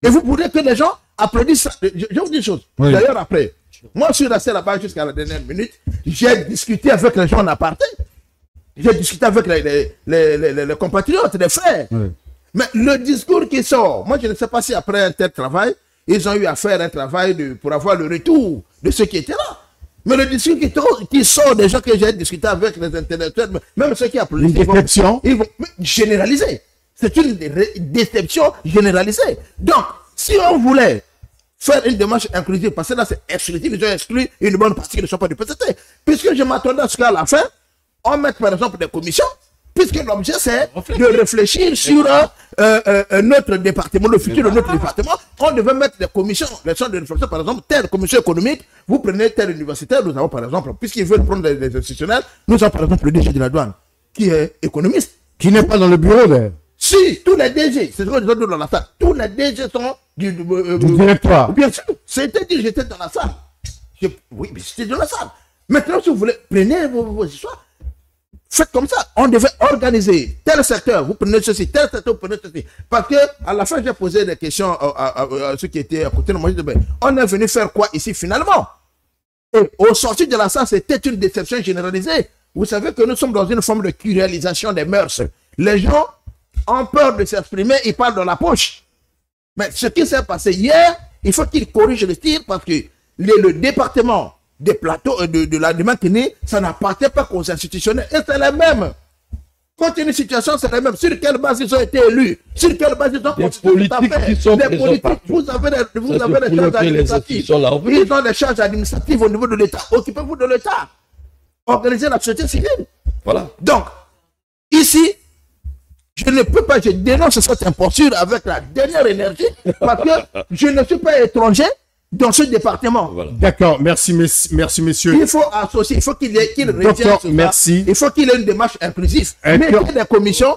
Et vous voulez que les gens applaudissent ça. Je vous dis une chose. Oui. D'ailleurs, après, moi je suis resté là-bas jusqu'à la dernière minute. J'ai discuté avec les gens en aparté. J'ai discuté avec les compatriotes, les frères. Oui. Mais le discours qui sort, moi je ne sais pas si après un tel travail, ils ont eu à faire un travail pour avoir le retour de ceux qui étaient là. Mais le discours qui sort des gens que j'ai discuté avec les intellectuels, même ceux qui applaudissent, Une déception. ils vont généraliser. C'est une déception généralisée. Donc, si on voulait faire une démarche inclusive, parce que là c'est exclusif, ils ont exclu une bonne partie qui ne sont pas du PCT. Puisque je m'attendais à ce qu'à la fin, on mette par exemple des commissions, puisque l'objet c'est de réfléchir sur notre département, le futur de notre département. On devait mettre des commissions, les centres de réflexion, par exemple, telle commission économique, vous prenez telle universitaire, nous avons par exemple, puisqu'ils veulent prendre des institutionnels, nous avons par exemple le DG de la douane, qui est économiste. Qui n'est pas dans le bureau d'ailleurs. Si, tous les DG, c'est ce que je dis dans la salle, tous les DG sont du directoire. Bien sûr, c'était dit, j'étais dans la salle. Oui, mais j'étais dans la salle. Maintenant, si vous voulez, prenez vos histoires, faites comme ça. On devait organiser tel secteur, vous prenez ceci, tel secteur, vous prenez ceci. Parce que à la fin, j'ai posé des questions à ceux qui étaient à côté de moi. Je dis, ben, on est venu faire quoi ici finalement? Et au sortir de la salle, c'était une déception généralisée. Vous savez que nous sommes dans une forme de curialisation des mœurs. Les gens ont peur de s'exprimer, ils parlent dans la poche. Mais ce qui s'est passé hier, il faut qu'ils corrigent le tir parce que le département des plateaux de la Martinique, ça n'appartient pas qu'aux institutionnels. Et c'est les mêmes. Quand il y a une situation, c'est les mêmes. Sur quelle base ils ont été élus? Sur quelle base ils ont constitué cette affaire? Les politiques, vous avez des charges administratives. Ils ont des charges administratives au niveau de l'État. Occupez-vous de l'État. Organisez la société civile. Voilà. Donc, ici, je ne peux pas, je dénonce cette imposture avec la dernière énergie parce que je ne suis pas étranger dans ce département. Voilà. D'accord, merci messieurs. Il faut associer, il faut qu'il Docteur, merci. Il faut qu'il ait une démarche inclusive. Mettez des commissions,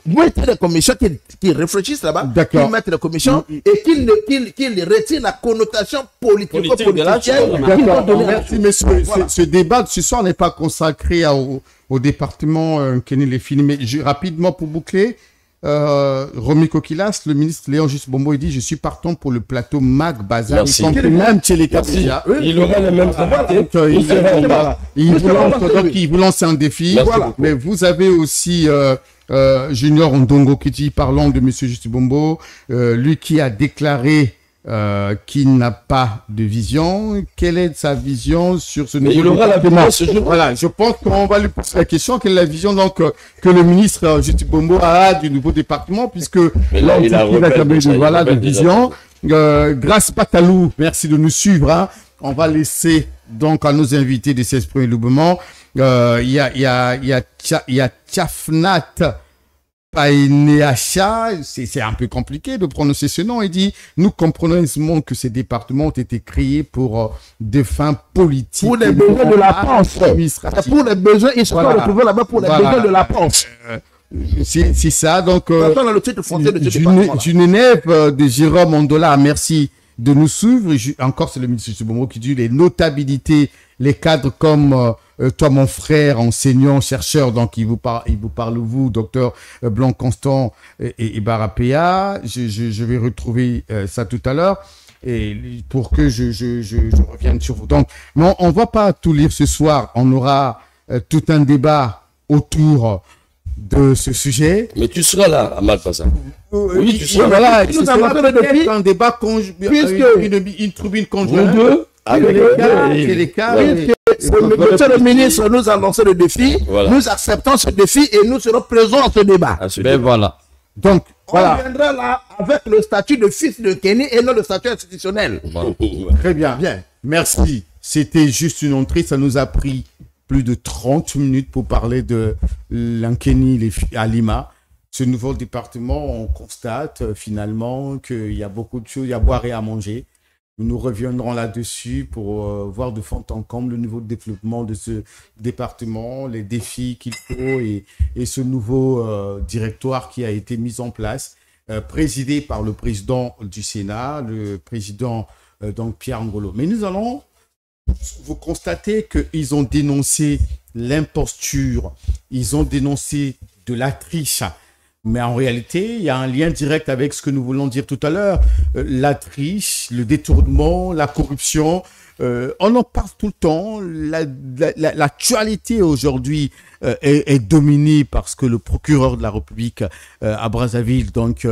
mettez des commissions qui réfléchissent là-bas, qui mettent des commissions et qu'ils retirent la connotation politico-politicienne. D'accord, merci messieurs. Voilà. Ce débat de ce soir n'est pas consacré au département Kenny Lefini, mais rapidement pour boucler, Romy Kokilas, le ministre Léon Juste Bombo, il dit je suis partant pour le plateau Mac Bazar. Même chez les Capsia. Il aura les mêmes il vous lance un défi. Voilà. Mais vous avez aussi Junior Ondongo qui dit, parlant de monsieur Juste Bombo, lui qui a déclaré qu'il n'a pas de vision. Quelle est sa vision sur ce nouveau département? Voilà, je pense qu'on va lui poser la question. Quelle est la vision donc que le ministre Juste Bombo a du nouveau département, puisque là, il a jamais de vision. Grâce Patalou, merci de nous suivre. Hein. On va laisser donc à nos invités de s'exprimer librement. Il y a Tchafnat Paineacha, c'est un peu compliqué de prononcer ce nom. Il dit, nous comprenons aisément que ces départements ont été créés pour des fins politiques. Pour les besoins de la France. Pour les besoins, ils se sont retrouvés là-bas pour les besoins de la France. C'est ça, donc, le titre français de ce d'une élève de Jérôme Ondola, merci de nous suivre. Encore, c'est le ministre Chibombo qui dit les notabilités, les cadres comme toi, mon frère, enseignant, chercheur, donc il vous parle vous, docteur Blanc-Constant et Barapéa. Je vais retrouver ça tout à l'heure et pour que je revienne sur vous. Donc, non, on va pas tout lire ce soir. On aura tout un débat autour de ce sujet. Mais tu seras là, Ahmad Passa. Oui, tu seras là. Nous avons fait un débat une tribune conjointe. Monsieur le ministre nous a lancé le défi, nous acceptons ce défi et nous serons présents à ce débat. Voilà. Donc, on viendra là avec le statut de fils de Kenny et non le statut institutionnel. Très bien. Merci. C'était juste une entrée, ça nous a pris plus de 30 minutes pour parler de l'Ankeni à Lima. Ce nouveau département, on constate finalement qu'il y a beaucoup de choses à boire et à manger. Nous reviendrons là-dessus pour voir de fond en comble le niveau de développement de ce département, les défis qu'il faut et ce nouveau directoire qui a été mis en place, présidé par le président du Sénat, le président donc Pierre Ngolo. Mais nous allons vous constater qu'ils ont dénoncé l'imposture, ils ont dénoncé de la triche. Mais en réalité, il y a un lien direct avec ce que nous voulons dire tout à l'heure. La triche, le détournement, la corruption, on en parle tout le temps. L'actualité aujourd'hui est dominée parce que le procureur de la République à Brazzaville, donc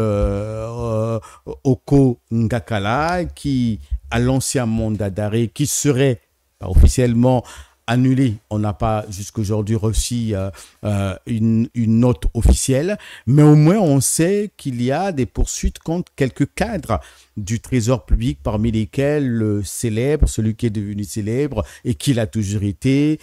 Oko Ngakala, qui a lancé un mandat d'arrêt qui serait officiellement annulé. On n'a pas jusqu'aujourd'hui reçu une note officielle, mais au moins on sait qu'il y a des poursuites contre quelques cadres du Trésor public, parmi lesquels le célèbre, celui qui est devenu célèbre et qui l'a toujours été,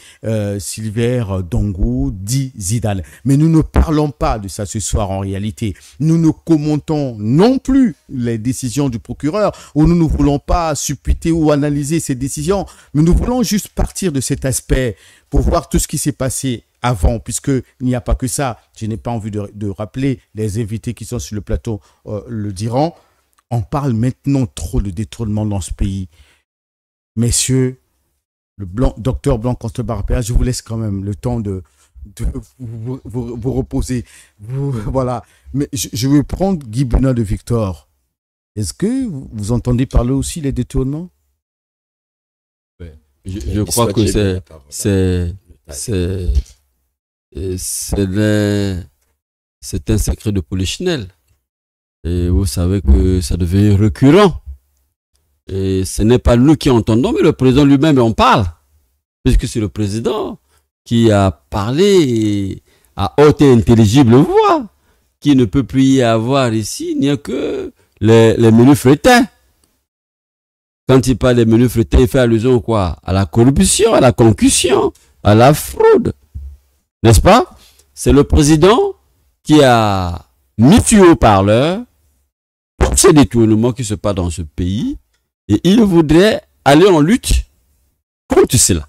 Silver Dongou, dit Zidane. Mais nous ne parlons pas de ça ce soir en réalité. Nous ne commentons non plus les décisions du procureur, ou nous ne voulons pas supputer ou analyser ces décisions, mais nous voulons juste partir de cet aspect pour voir tout ce qui s'est passé avant, puisqu'il n'y a pas que ça. Je n'ai pas envie de rappeler, les invités qui sont sur le plateau le diront. On parle maintenant trop de détournement dans ce pays. Messieurs, docteur Blanc-Constant Barapéa, je vous laisse quand même le temps de vous reposer. Voilà. Mais je vais prendre Guy Benoît de Victor. Est-ce que vous entendez parler aussi des détournements? Je crois que c'est un secret de polichinelle. Et vous savez que ça devient récurrent. Et ce n'est pas nous qui entendons, mais le président lui-même en parle. Puisque c'est le président qui a parlé à haute et intelligible voix, qu'il ne peut plus y avoir ici, il n'y a que les menus frétins. Quand il parle des menus frétins, il fait allusion quoi? À la corruption, à la concussion, à la fraude. N'est-ce pas? C'est le président qui a mis sur haut-parleur tous ces détournements qui se passent dans ce pays, et il voudrait aller en lutte contre cela.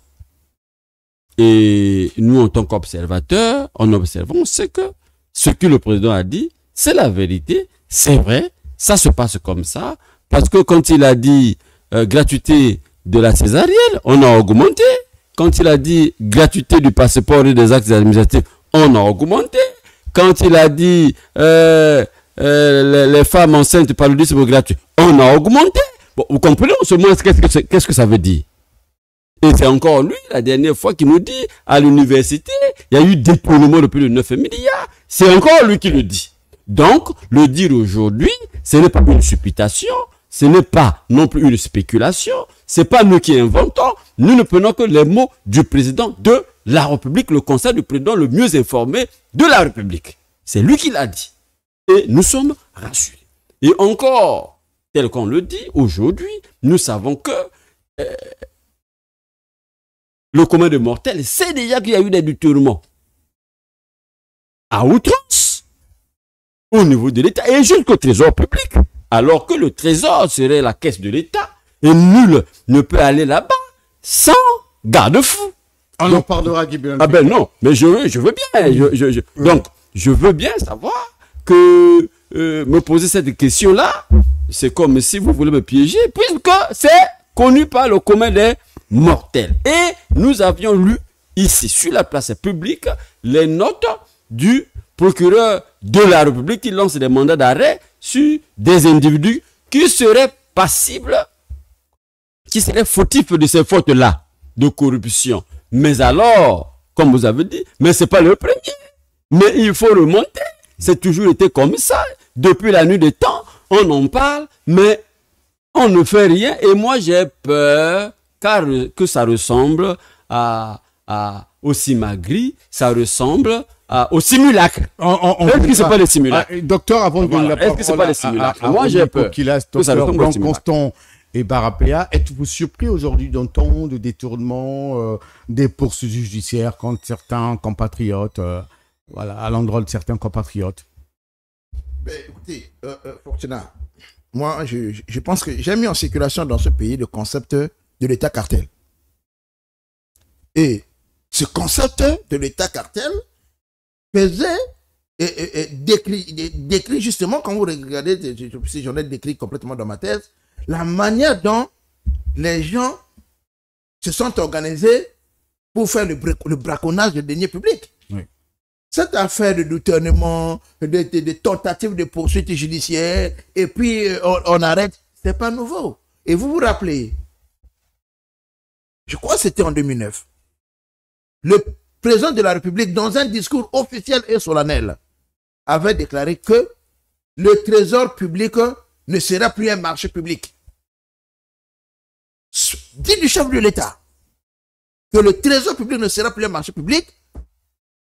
Et nous, en tant qu'observateurs, en observant, on sait que ce que le président a dit, c'est la vérité, c'est vrai, ça se passe comme ça, parce que quand il a dit gratuité de la césarienne, on a augmenté. Quand il a dit gratuité du passeport et des actes administratifs, on a augmenté. Quand il a dit les femmes enceintes par le paludisme gratuit, on a augmenté. Bon, vous comprenez en ce moment qu'est-ce que ça veut dire? Et c'est encore lui, la dernière fois, qui nous dit, à l'université, il y a eu détournement de plus de 9 milliards. C'est encore lui qui le dit. Donc, le dire aujourd'hui, ce n'est pas une supputation, ce n'est pas non plus une spéculation, c'est pas nous qui inventons, nous ne prenons que les mots du président de la République, le conseil du président le mieux informé de la République. C'est lui qui l'a dit. Et nous sommes rassurés. Et encore, tel qu'on le dit, aujourd'hui, nous savons que le commun des mortels sait déjà qu'il y a eu des détournements à outrance au niveau de l'État et jusqu'au trésor public. Alors que le trésor serait la caisse de l'État et nul ne peut aller là-bas sans garde-fou. On en parlera, Guy Benoît. Ah ben non, mais je veux bien. Donc, je veux bien savoir que me poser cette question-là, c'est comme si vous voulez me piéger, puisque c'est connu par le commun des mortels. Et nous avions lu ici, sur la place publique, les notes du procureur de la République qui lance des mandats d'arrêt sur des individus qui seraient passibles, qui seraient fautifs de ces fautes-là, de corruption. Mais alors, comme vous avez dit, mais c'est pas le premier. Mais il faut remonter. C'est toujours été comme ça. Depuis la nuit des temps, on en parle, mais on ne fait rien. Et moi, j'ai peur que ça ressemble au simagri, ça ressemble au simulacre. Est-ce que c'est pas les simulacres? Docteur, avant de donner la parole, est-ce que c'est pas les simulacres? Moi, j'ai peur que ça ressemble au Constant et Barapéa, êtes-vous surpris aujourd'hui d'entendre de détournement des poursuites judiciaires contre certains compatriotes, à l'endroit de certains compatriotes? Écoutez, Fortuna, moi, je pense que j'ai mis en circulation dans ce pays le concept de l'État cartel. Et ce concept de l'État cartel faisait et décrit justement, quand vous regardez, si j'en ai décrit complètement dans ma tête, la manière dont les gens se sont organisés pour faire le braconnage de deniers publics. Oui. Cette affaire de détournement, de tentatives de poursuite judiciaire, et puis on arrête, c'est pas nouveau. Et vous vous rappelez, je crois que c'était en 2009, le président de la République, dans un discours officiel et solennel, avait déclaré que le trésor public ne sera plus un marché public. Dit du chef de l'État. que le trésor public ne sera plus un marché public,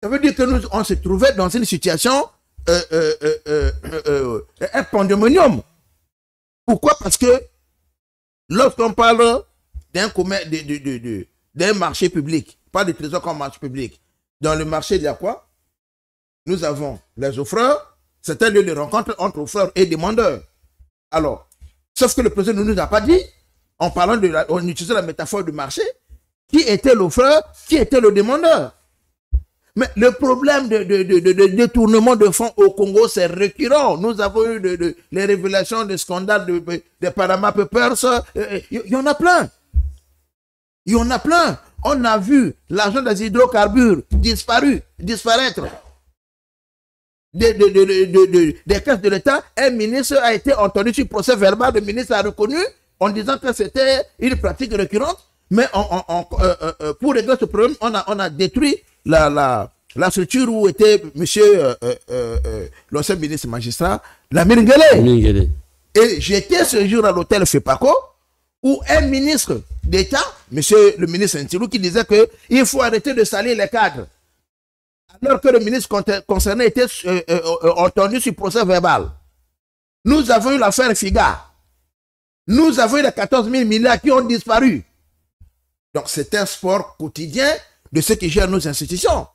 ça veut dire que nous, on se trouvait dans une situation, un pandémonium. Pourquoi? Parce que lorsqu'on parle d'un marché public, pas de trésor comme marché public, dans le marché, il y a quoi? Nous avons les offreurs, c'est un lieu de rencontre entre offreurs et demandeurs. Alors, sauf que le président ne nous a pas dit, en parlant on utilisait la métaphore du marché, qui était l'offreur, qui était le demandeur. Mais le problème de détournement de fonds au Congo, c'est récurrent. Nous avons eu les révélations des scandales de Panama Papers. Il y en a plein. Il y en a plein. On a vu l'argent des hydrocarbures disparaître. Des caisses de l'État. Un ministre a été entendu sur procès verbal. Le ministre a reconnu en disant que c'était une pratique récurrente. Mais pour régler ce problème, on a détruit la structure où était monsieur l'ancien ministre magistrat, Lamine Guélé. Et j'étais ce jour à l'hôtel FEPACO, où un ministre d'État, monsieur le ministre Ntilou, qui disait qu'il faut arrêter de salir les cadres. Alors que le ministre concerné était entendu sur procès verbal. Nous avons eu l'affaire FIGA. Nous avons eu les 14 000 milliards qui ont disparu. Donc c'est un sport quotidien de ceux qui gèrent nos institutions.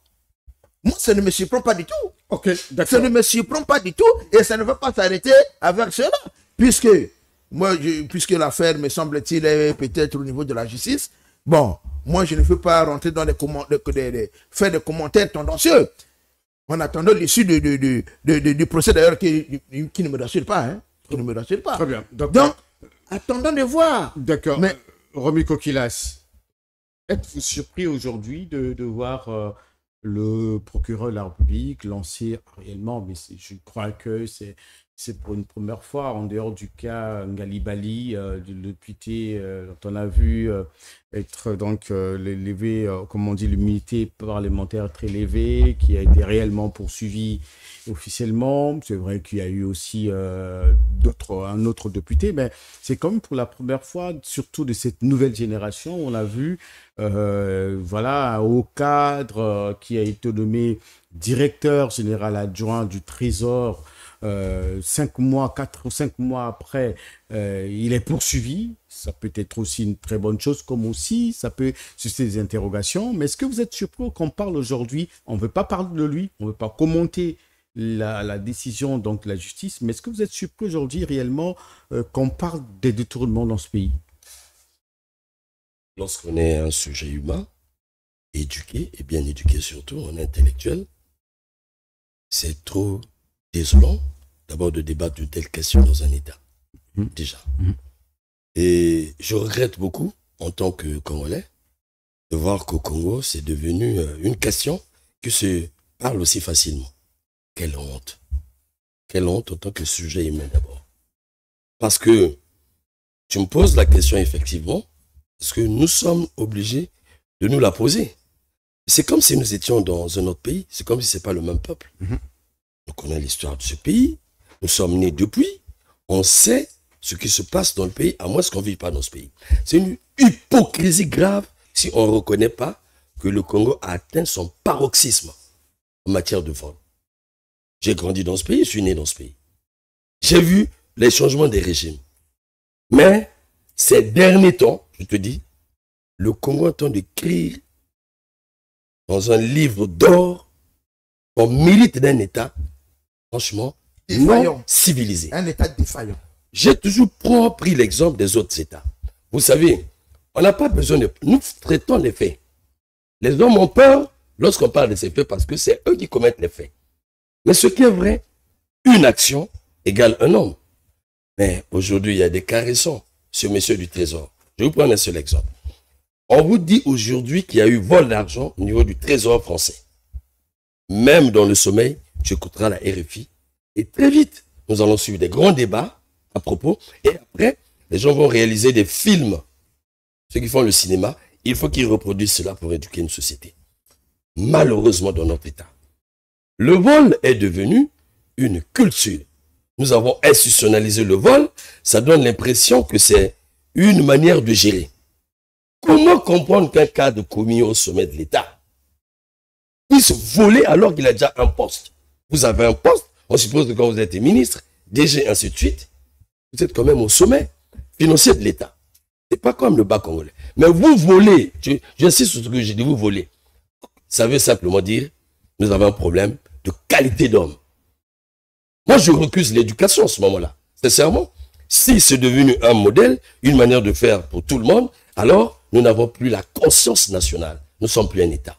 Moi, ça ne me surprend pas du tout. Ok, d'accord. Ça ne me surprend pas du tout et ça ne va pas s'arrêter avec cela. Puisque l'affaire, me semble-t-il, est peut-être au niveau de la justice. Bon, moi, je ne veux pas rentrer dans faire des commentaires tendancieux. En attendant l'issue du procès, d'ailleurs, qui ne me rassure pas. Hein, qui ne me rassure pas. Très bien. Donc, attendons de voir. D'accord. Mais Romy Kokilas, êtes-vous surpris aujourd'hui de voir le procureur de la République lancer réellement, mais je crois que c'est pour une première fois, en dehors du cas Ngalibali, le député dont on a vu être donc l'élevé, comme on dit, l'immunité parlementaire très élevée, qui a été réellement poursuivi officiellement. C'est vrai qu'il y a eu aussi un autre député, mais c'est comme pour la première fois, surtout de cette nouvelle génération, on a vu voilà, un haut cadre qui a été nommé directeur général adjoint du Trésor. 4 ou 5 mois après, il est poursuivi. Ça peut être aussi une très bonne chose, comme aussi ça peut susciter des interrogations. Mais est-ce que vous êtes surpris qu'on parle aujourd'hui? On ne veut pas parler de lui, on ne veut pas commenter la décision donc de la justice, mais est-ce que vous êtes surpris aujourd'hui réellement qu'on parle des détournements dans ce pays? Lorsqu'on est un sujet humain, éduqué, et bien éduqué surtout, on est intellectuel, c'est trop désolant d'abord de débattre de telles questions dans un État, déjà. Et je regrette beaucoup, en tant que Congolais, de voir qu'au Congo, c'est devenu une question qui se parle aussi facilement. Quelle honte. Quelle honte en tant que sujet humain d'abord. Parce que tu me poses la question effectivement, parce que nous sommes obligés de nous la poser. C'est comme si nous étions dans un autre pays, c'est comme si ce n'est pas le même peuple. On connaît l'histoire de ce pays, nous sommes nés depuis, on sait ce qui se passe dans le pays, à moins qu'on ne vive pas dans ce pays. C'est une hypocrisie grave si on ne reconnaît pas que le Congo a atteint son paroxysme en matière de vol. J'ai grandi dans ce pays, je suis né dans ce pays. J'ai vu les changements des régimes. Mais ces derniers temps, je te dis, le Congo est en train d'écrire dans un livre d'or qu'on mérite d'un État, franchement, défaillant, non civilisé. Un État défaillant. J'ai toujours pris l'exemple des autres États. Vous savez, on n'a pas besoin de... Nous traitons les faits. Les hommes ont peur lorsqu'on parle de ces faits parce que c'est eux qui commettent les faits. Mais ce qui est vrai, une action égale un homme. Mais aujourd'hui, il y a des cas récents sur monsieur du Trésor. Je vais vous prendre un seul exemple. On vous dit aujourd'hui qu'il y a eu vol d'argent au niveau du Trésor français. Même dans le sommeil, tu écouteras la RFI. Et très vite, nous allons suivre des grands débats à propos. Et après, les gens vont réaliser des films. Ceux qui font le cinéma, il faut qu'ils reproduisent cela pour éduquer une société. Malheureusement, dans notre État, le vol est devenu une culture. Nous avons institutionnalisé le vol. Ça donne l'impression que c'est une manière de gérer. Comment comprendre qu'un cadre commis au sommet de l'État puisse voler alors qu'il a déjà un poste? Vous avez un poste, on suppose que quand vous êtes ministre, DG, ainsi de suite, vous êtes quand même au sommet financier de l'État. C'est pas comme le bas congolais. Mais vous volez, j'insiste sur ce que j'ai dit, vous volez. Ça veut simplement dire, nous avons un problème de qualité d'homme. Moi, je recuse l'éducation à ce moment-là. Sincèrement, si c'est devenu un modèle, une manière de faire pour tout le monde, alors nous n'avons plus la conscience nationale. Nous ne sommes plus un État.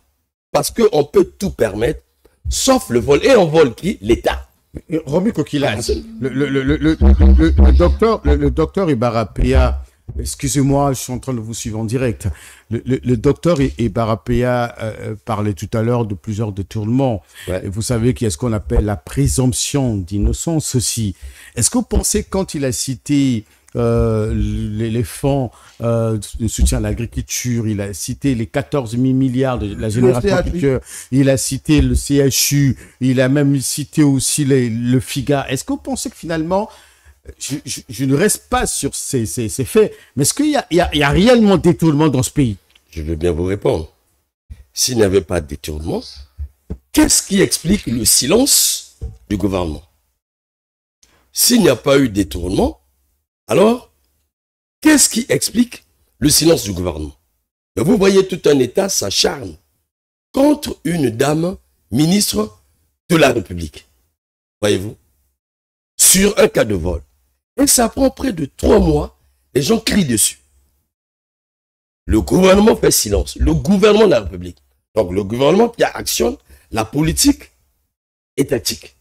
Parce qu'on peut tout permettre, sauf le vol. Et on vole qui? L'État. Romy Kokilas, le docteur Ibarapéa, excusez-moi, je suis en train de vous suivre en direct. Le docteur Ibarapéa parlait tout à l'heure de plusieurs détournements. Ouais. Et vous savez qu'il y a ce qu'on appelle la présomption d'innocence aussi. Est-ce que vous pensez, quand il a cité les fonds de soutien à l'agriculture, il a cité les 14 000 milliards de la génération future, il a cité le CHU, il a même cité aussi le FIGA. Est-ce que vous pensez que finalement, je ne reste pas sur ces faits, mais est-ce qu'il y a réellement détournement dans ce pays? Je veux bien vous répondre. S'il n'y avait pas de détournement, qu'est-ce qui explique le silence du gouvernement? S'il n'y a pas eu de détournement, alors, qu'est-ce qui explique le silence du gouvernement? Mais vous voyez, tout un État s'acharne contre une dame ministre de la République. Voyez-vous? Sur un cas de vol. Et ça prend près de 3 mois, les gens crient dessus. Le gouvernement fait silence. Le gouvernement de la République. Donc, le gouvernement qui actionne la politique étatique.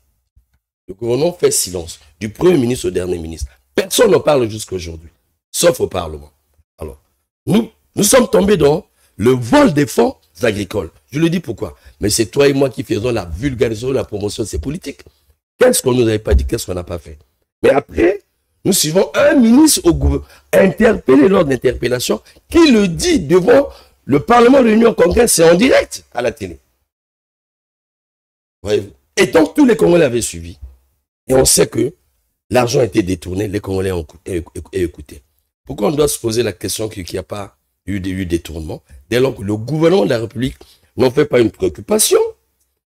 Le gouvernement fait silence. Du premier ministre au dernier ministre. Personne n'en parle jusqu'à aujourd'hui, sauf au Parlement. Alors, nous sommes tombés dans le vol des fonds agricoles. Je le dis pourquoi. Mais c'est toi et moi qui faisons la vulgarisation, la promotion de ces politiques. Qu'est-ce qu'on nous avait pas dit, qu'est-ce qu'on n'a pas fait? Mais après, nous suivons un ministre au gouvernement, interpellé lors d'interpellation, qui le dit devant le Parlement réuni au Congrès, c'est en direct à la télé. Voyez-vous? Et donc, tous les Congolais avaient suivi. Et on sait que l'argent a été détourné, les Congolais ont écouté. Pourquoi on doit se poser la question qu'il n'y a pas eu détournement? Dès lors que le gouvernement de la République n'en fait pas une préoccupation,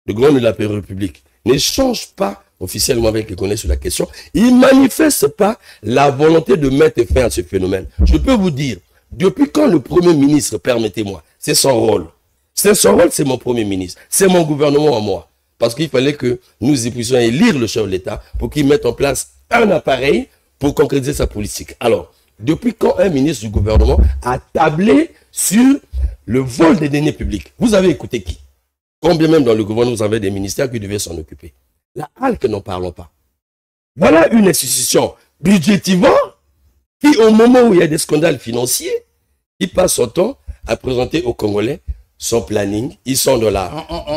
le gouvernement de la République n'échange pas officiellement avec les Congolais sur la question, il ne manifeste pas la volonté de mettre fin à ce phénomène. Je peux vous dire, depuis quand le Premier ministre, permettez-moi, c'est son rôle. C'est son rôle, c'est mon Premier ministre. C'est mon gouvernement à moi. Parce qu'il fallait que nous puissions élire le chef de l'État pour qu'il mette en place un appareil pour concrétiser sa politique. Alors, depuis quand un ministre du gouvernement a tablé sur le vol des deniers publics? Vous avez écouté qui? Combien même dans le gouvernement vous avez des ministères qui devaient s'en occuper? La halte, n'en parlons pas. Voilà une institution budgétivore qui, au moment où il y a des scandales financiers, qui passe son temps à présenter aux Congolais son planning, ils sont dans la...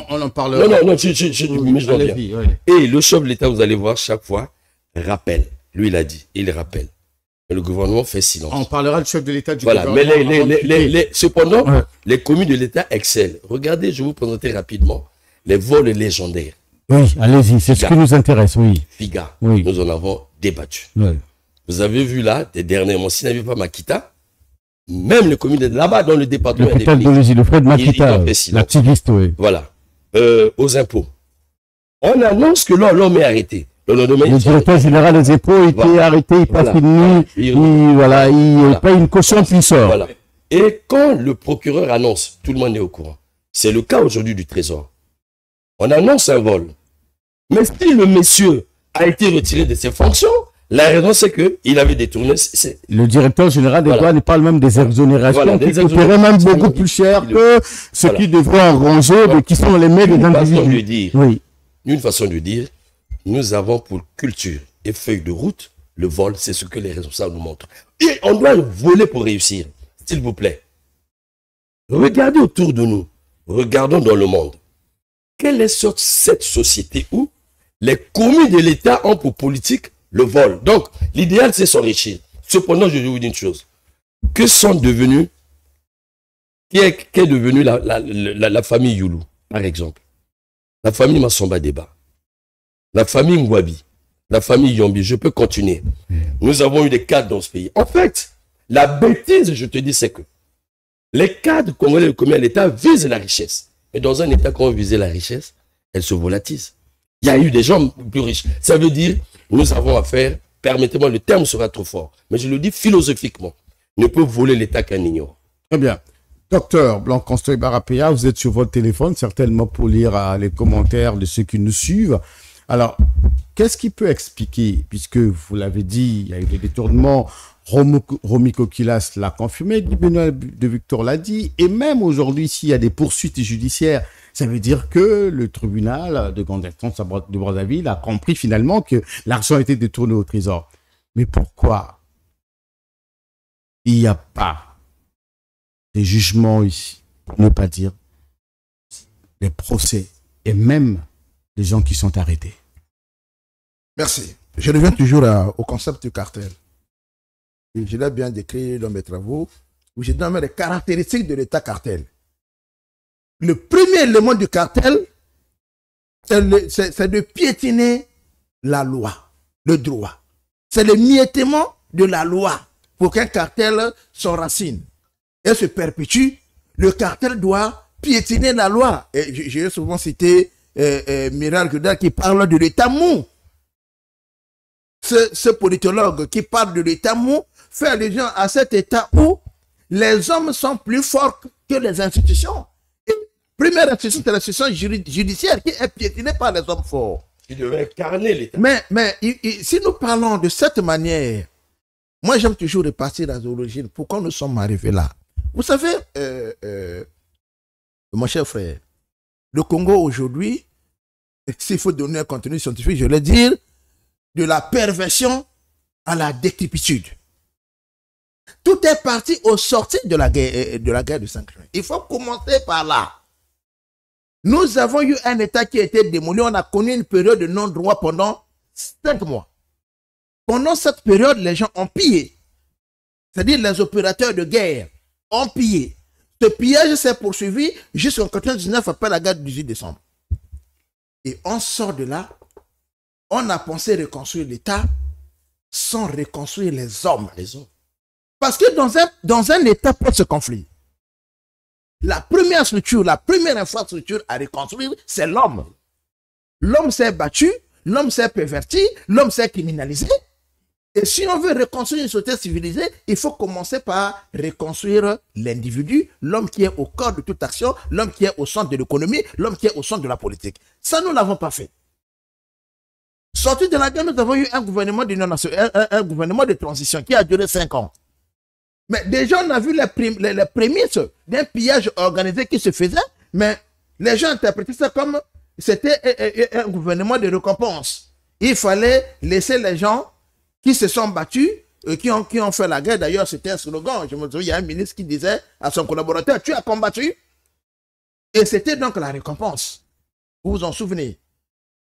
On en parlera. Non, je reviens. Ouais. Et le chef de l'État, vous allez voir, chaque fois, rappelle. Lui, il a dit, il rappelle. Mais le gouvernement fait silence. On parlera du chef de l'État du voilà, gouvernement. mais cependant, Ouais. les communes de l'État excellent. Regardez, je vais vous présenter rapidement les vols légendaires. Oui, allez-y, c'est ce FIGA. qui nous intéresse, oui. FIGA, Oui. nous en avons débattu. Ouais. Vous avez vu là, dernièrement, s'il n'y avait pas Makita, même les communes de là-bas dans le département... Le Fred de le Fred Makita, il en fait silence. l'activiste, oui. Voilà. Aux impôts. On annonce que l'homme est arrêté. Le lendemain, Le directeur général des impôts était Voilà. arrêté, il passe Voilà. une nuit, il paye une caution puis il sort. Voilà. Et quand le procureur annonce, tout le monde est au courant. C'est le cas aujourd'hui du Trésor. On annonce un vol. Mais si le monsieur a été retiré de ses fonctions, la raison c'est qu'il avait détourné... Le directeur général des douanes parle même des exonérations Voilà, qui des coûteraient même exonérations. beaucoup plus cher que ce Voilà. qui devrait engranger, qui sont les mails des Une façon de individus. dire, Oui. une façon de dire, nous avons pour culture et feuille de route, le vol, c'est ce que les responsables nous montrent. Et on doit voler pour réussir, s'il vous plaît. Regardez autour de nous, regardons dans le monde. Quelle est cette société où les communes de l'État ont pour politique le vol? Donc, l'idéal, c'est s'enrichir. Cependant, je vais vous dire une chose. Que sont devenus, qui est devenue la famille Youlou, par exemple? La famille Massamba Deba, la famille Ngwabi, la famille Yombi, je peux continuer. Nous avons eu des cadres dans ce pays. En fait, la bêtise, je te dis, c'est que Les cadres congolais de commis à l'État visent la richesse. Mais dans un État, quand on visait la richesse, elle se volatise. Il y a eu des gens plus riches. Ça veut dire, nous avons affaire, permettez-moi, le terme sera trop fort, mais je le dis philosophiquement, ne peut voler l'État qu'un ignore. Très bien. Docteur Blanc-Constoy Barapéa, vous êtes sur votre téléphone, certainement pour lire les commentaires de ceux qui nous suivent. Alors, qu'est-ce qui peut expliquer, puisque vous l'avez dit, il y a eu des détournements, Romy Kokilas l'a confirmé, Benoît de Victor l'a dit, et même aujourd'hui, s'il y a des poursuites judiciaires, ça veut dire que le tribunal de grande instance de Brazzaville a compris finalement que l'argent a été détourné au trésor. Mais pourquoi il n'y a pas des jugements ici, pour ne pas dire des procès, et même des gens qui sont arrêtés? Merci. Je reviens toujours au concept du cartel. Et je l'ai bien décrit dans mes travaux, où je donne les caractéristiques de l'État cartel. Le premier élément du cartel, c'est de piétiner la loi, le droit. C'est le miettement de la loi pour qu'un cartel s'enracine et se perpétue. Le cartel doit piétiner la loi. Et j'ai souvent cité Miral Godard qui parle de l'État mou. Ce politologue qui parle de l'État mou fait allusion à cet État où les hommes sont plus forts que les institutions. Première institution, c'est l'institution judiciaire qui est piétinée par les hommes forts. Qui devait incarner l'État. Mais si nous parlons de cette manière, moi j'aime toujours repartir à l'origine. Pourquoi nous sommes arrivés là? Vous savez, mon cher frère, le Congo aujourd'hui, s'il faut donner un contenu scientifique, je vais dire, de la perversion à la décrépitude. Tout est parti au sortir de la guerre de 5 juin. Il faut commencer par là. Nous avons eu un État qui a été démoli. On a connu une période de non-droit pendant 5 mois. Pendant cette période, les gens ont pillé. C'est-à-dire les opérateurs de guerre ont pillé. Ce pillage s'est poursuivi jusqu'en 1999 après la guerre du 18 décembre. Et on sort de là. On a pensé reconstruire l'État sans reconstruire les hommes. Parce que dans un État post-conflit, la première structure, la première infrastructure à reconstruire, c'est l'homme. L'homme s'est battu, l'homme s'est perverti, l'homme s'est criminalisé. Et si on veut reconstruire une société civilisée, il faut commencer par reconstruire l'individu, l'homme qui est au cœur de toute action, l'homme qui est au centre de l'économie, l'homme qui est au centre de la politique. Ça, nous ne l'avons pas fait. Sorti de la guerre, nous avons eu un gouvernement d'union nationale, un gouvernement de transition qui a duré 5 ans. Mais déjà, on a vu les prémices d'un pillage organisé qui se faisait, mais les gens interprétaient ça comme c'était un gouvernement de récompense. Il fallait laisser les gens qui se sont battus, qui ont fait la guerre. D'ailleurs, c'était un slogan. Je me souviens, il y a un ministre qui disait à son collaborateur, tu as combattu. Et c'était donc la récompense. Vous vous en souvenez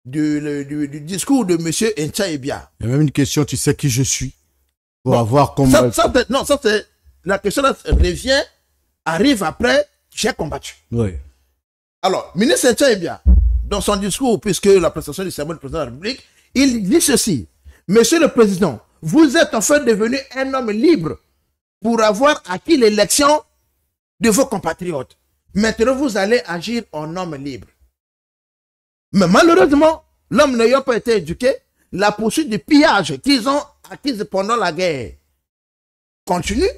du discours de M. Nchaïbia. Il y a même une question, tu sais qui je suis? Pour avoir combattu. Ça c'est... La question arrive après, j'ai combattu. Oui. Alors, ministre Nchaïbia, dans son discours, puisque la prestation du serment du président de la République, il dit ceci. Monsieur le Président, vous êtes enfin devenu un homme libre pour avoir acquis l'élection de vos compatriotes. Maintenant, vous allez agir en homme libre. Mais malheureusement, l'homme n'ayant pas été éduqué, la poursuite du pillage qu'ils ont acquis pendant la guerre continue.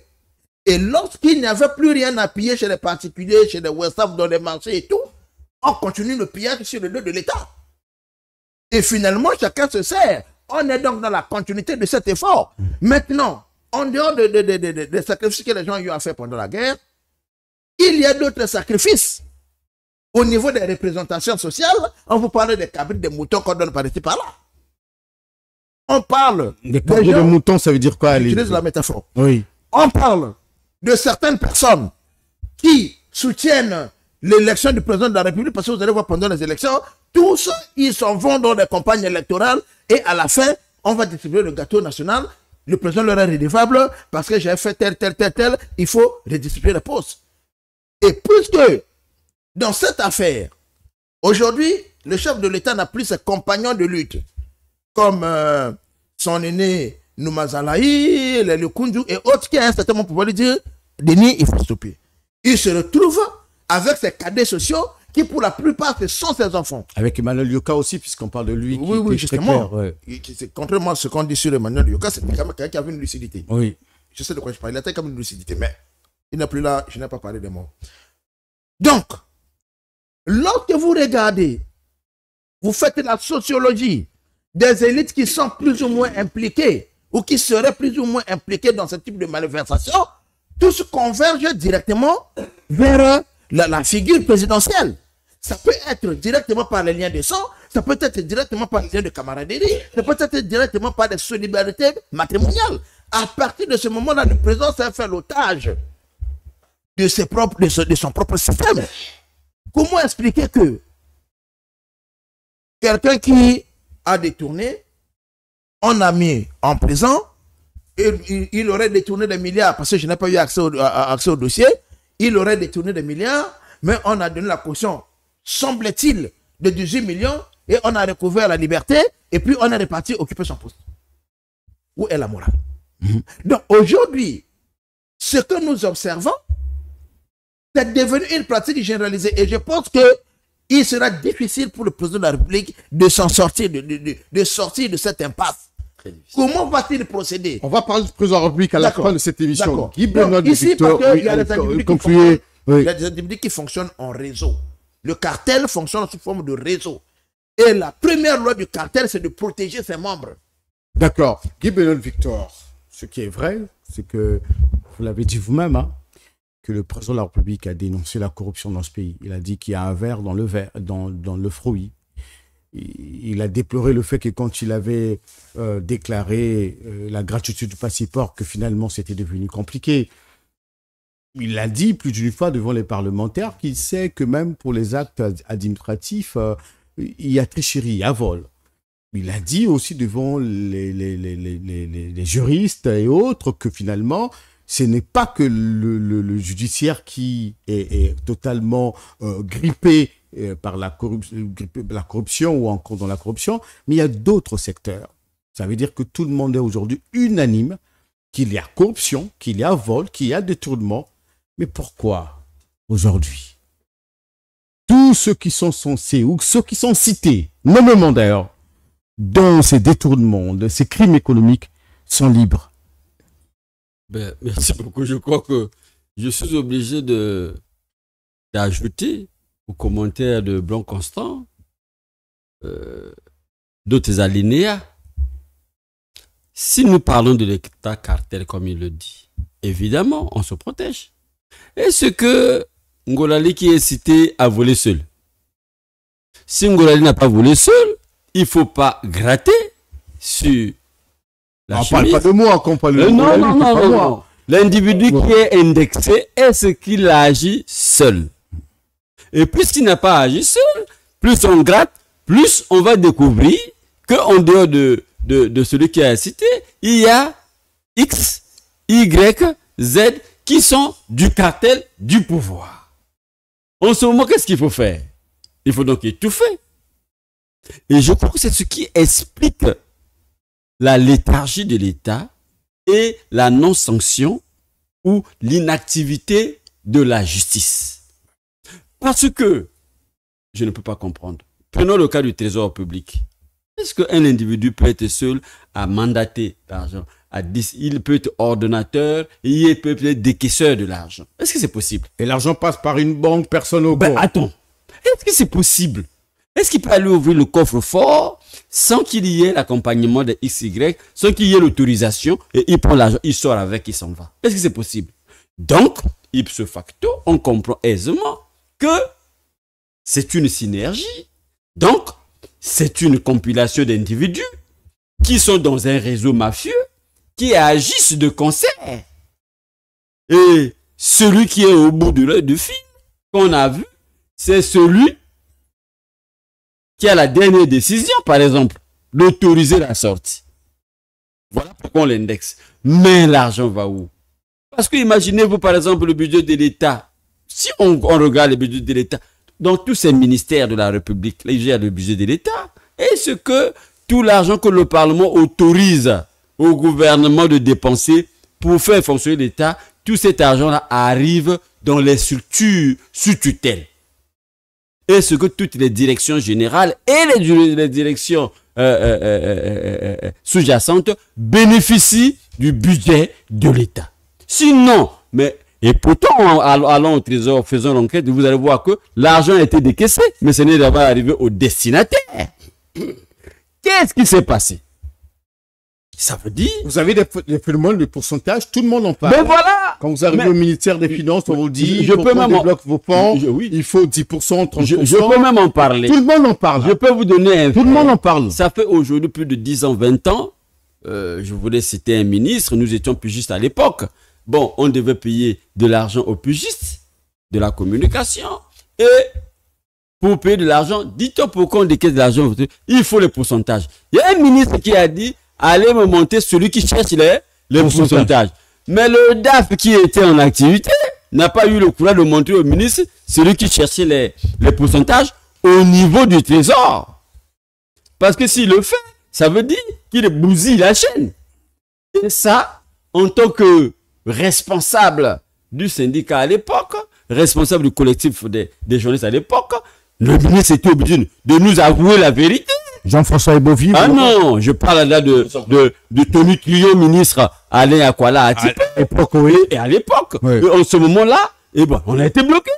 Et lorsqu'il n'y avait plus rien à piller chez les particuliers, chez les Westaf, dans les marchés et tout, on continue le pillage sur le dos de l'État. Et finalement, chacun se sert. On est donc dans la continuité de cet effort. Maintenant, en dehors des sacrifices que les gens ont eu à faire pendant la guerre, il y a d'autres sacrifices. Au niveau des représentations sociales, on vous parle des cabris, des moutons qu'on donne par ici, par là. On parle des cabris de moutons, ça veut dire quoi? J'utilise la métaphore. Oui. On parle de certaines personnes qui soutiennent l'élection du président de la République, parce que vous allez voir pendant les élections, tous ils s'en vont dans des campagnes électorales et à la fin, on va distribuer le gâteau national. Le président leur est redevable parce que j'ai fait tel, il faut redistribuer les postes. Et puisque dans cette affaire, aujourd'hui, le chef de l'État n'a plus ses compagnons de lutte, comme son aîné Noumazalaï, le Kundu et autres qui à un certain moment pouvaient lui dire, Denis, il faut stopper. il se retrouve avec ses cadets sociaux qui, pour la plupart, ce sont ses enfants. Avec Emmanuel Yoka aussi, puisqu'on parle de lui. Oui, oui, justement. Ouais. Contrairement à ce qu'on dit sur Emmanuel Yoka, c'est quand même quelqu'un qui avait une lucidité. Oui. Je sais de quoi je parle. Il était comme une lucidité, mais il n'est plus là. Je n'ai pas parlé des mots. Donc, lorsque vous regardez, vous faites la sociologie des élites qui sont plus ou moins impliquées ou qui seraient plus ou moins impliquées dans ce type de manifestation, tous convergent directement vers la figure présidentielle. Ça peut être directement par les liens de sang, ça peut être directement par les liens de camaraderie, ça peut être directement par des solidarités matrimoniales. À partir de ce moment-là, le président s'est fait l'otage de son propre système. Comment expliquer que quelqu'un qui a détourné, on a mis en prison, il aurait détourné des milliards, parce que je n'ai pas eu accès au dossier, il aurait détourné des milliards, mais on a donné la caution, semble-t-il, de 18 millions, et on a recouvert la liberté, et puis on est reparti occuper son poste. Où est la morale? Donc aujourd'hui, ce que nous observons, c'est devenu une pratique généralisée, et je pense qu'il sera difficile pour le président de la République de s'en sortir, de sortir de cette impasse. Comment va-t-il procéder? On va parler du président de la République à la fin de cette émission. Guy Benoît Victor, il y a des individus qui fonctionnent en réseau. Le cartel fonctionne sous forme de réseau. Et la première loi du cartel, c'est de protéger ses membres. D'accord. Guy Benoît Victor, ce qui est vrai, c'est que, vous l'avez dit vous-même, hein, que le président de la République a dénoncé la corruption dans ce pays. Il a dit qu'il y a un verre dans le fruit. Il a déploré le fait que quand il avait déclaré la gratuité du passeport, que finalement c'était devenu compliqué. Il l'a dit plus d'une fois devant les parlementaires qu'il sait que même pour les actes administratifs, il y a tricherie, il y a vol. Il a dit aussi devant les juristes et autres que finalement, ce n'est pas que le judiciaire qui est totalement grippé par la corruption ou encore dans la corruption, mais il y a d'autres secteurs. Ça veut dire que tout le monde est aujourd'hui unanime qu'il y a corruption, qu'il y a vol, qu'il y a détournement. Mais pourquoi aujourd'hui tous ceux qui sont censés ou ceux qui sont cités, nommément d'ailleurs, dans ces détournements, de ces crimes économiques, sont libres? Merci beaucoup. Je crois que je suis obligé d'ajouter aux commentaires de Blanc Constant d'autres alinéas. Si nous parlons de l'État cartel, comme il le dit, évidemment, on se protège. Est-ce que Ngolali qui est cité a volé seul? Si Ngolali n'a pas volé seul, il ne faut pas gratter sur la chemise. On ne parle pas de moi, qu'on parle de non. L'individu qui est indexé, est-ce qu'il a agi seul? Et puisqu'il n'a pas agi seul, plus on gratte, plus on va découvrir qu'en dehors de celui qui a cité, il y a X, Y, Z qui sont du cartel du pouvoir. En ce moment, qu'est-ce qu'il faut faire? Il faut donc étouffer. Et je crois que c'est ce qui explique la léthargie de l'État et la non-sanction ou l'inactivité de la justice. Parce que, je ne peux pas comprendre. Prenons le cas du trésor public. Est-ce qu'un individu peut être seul à mandater l'argent? Il peut être ordonnateur et il peut être décaisseur de l'argent. Est-ce que c'est possible? Et l'argent passe par une banque, personne au cours. Attends, est-ce que c'est possible? Est-ce qu'il peut aller ouvrir le coffre-fort sans qu'il y ait l'accompagnement de XY, sans qu'il y ait l'autorisation, et il prend l'argent, il sort avec, il s'en va? Est-ce que c'est possible? Donc, ipso facto, on comprend aisément que c'est une synergie. Donc, c'est une compilation d'individus qui sont dans un réseau mafieux, qui agissent de concert. Et celui qui est au bout de l'œil de fil, qu'on a vu, c'est celui qui a la dernière décision, par exemple, d'autoriser la sortie. Voilà pourquoi on l'indexe. Mais l'argent va où? Parce que imaginez-vous, par exemple, le budget de l'État. Si on regarde le budget de l'État, dans tous ces ministères de la République, là, il gère le budget de l'État. Est-ce que tout l'argent que le Parlement autorise au gouvernement de dépenser pour faire fonctionner l'État, tout cet argent-là arrive dans les structures sous tutelle. Est-ce que toutes les directions générales et les directions sous-jacentes bénéficient du budget de l'État? Sinon, et pourtant, allons au trésor, faisons l'enquête, vous allez voir que l'argent a été décaissé, mais ce n'est d'abord arrivé au destinataire. Qu'est-ce qui s'est passé? Ça veut dire... Vous avez des phénomènes de pourcentage, tout le monde en parle. Mais voilà! Quand vous arrivez au ministère des Finances, on vous dit, je peux même débloque vos fonds, oui. il faut 10%, 30%. Je peux même en parler. Tout le monde en parle. Je peux vous donner un Tout le monde en parle. Ça fait aujourd'hui plus de 10 ans, 20 ans. Je voulais citer un ministre, nous étions pigistes à l'époque. Bon, on devait payer de l'argent aux pigistes, de la communication. Et pour payer de l'argent, dites-moi pourquoi on décaisse de l'argent, il faut les pourcentages. Il y a un ministre qui a dit, allez me monter celui qui cherche les pourcentages. Mais le DAF qui était en activité n'a pas eu le courage de montrer au ministre celui qui cherchait les pourcentages au niveau du trésor. Parce que s'il le fait, ça veut dire qu'il bousille la chaîne. Et ça, en tant que responsable du syndicat à l'époque, responsable du collectif des journalistes à l'époque, le ministre était obligé de nous avouer la vérité. Jean-François Ebovi. Ah non, je parle là de Tony Clio, ministre Alain Akwala à l'époque, oui. Et à l'époque, en ce moment-là, on a été bloqué.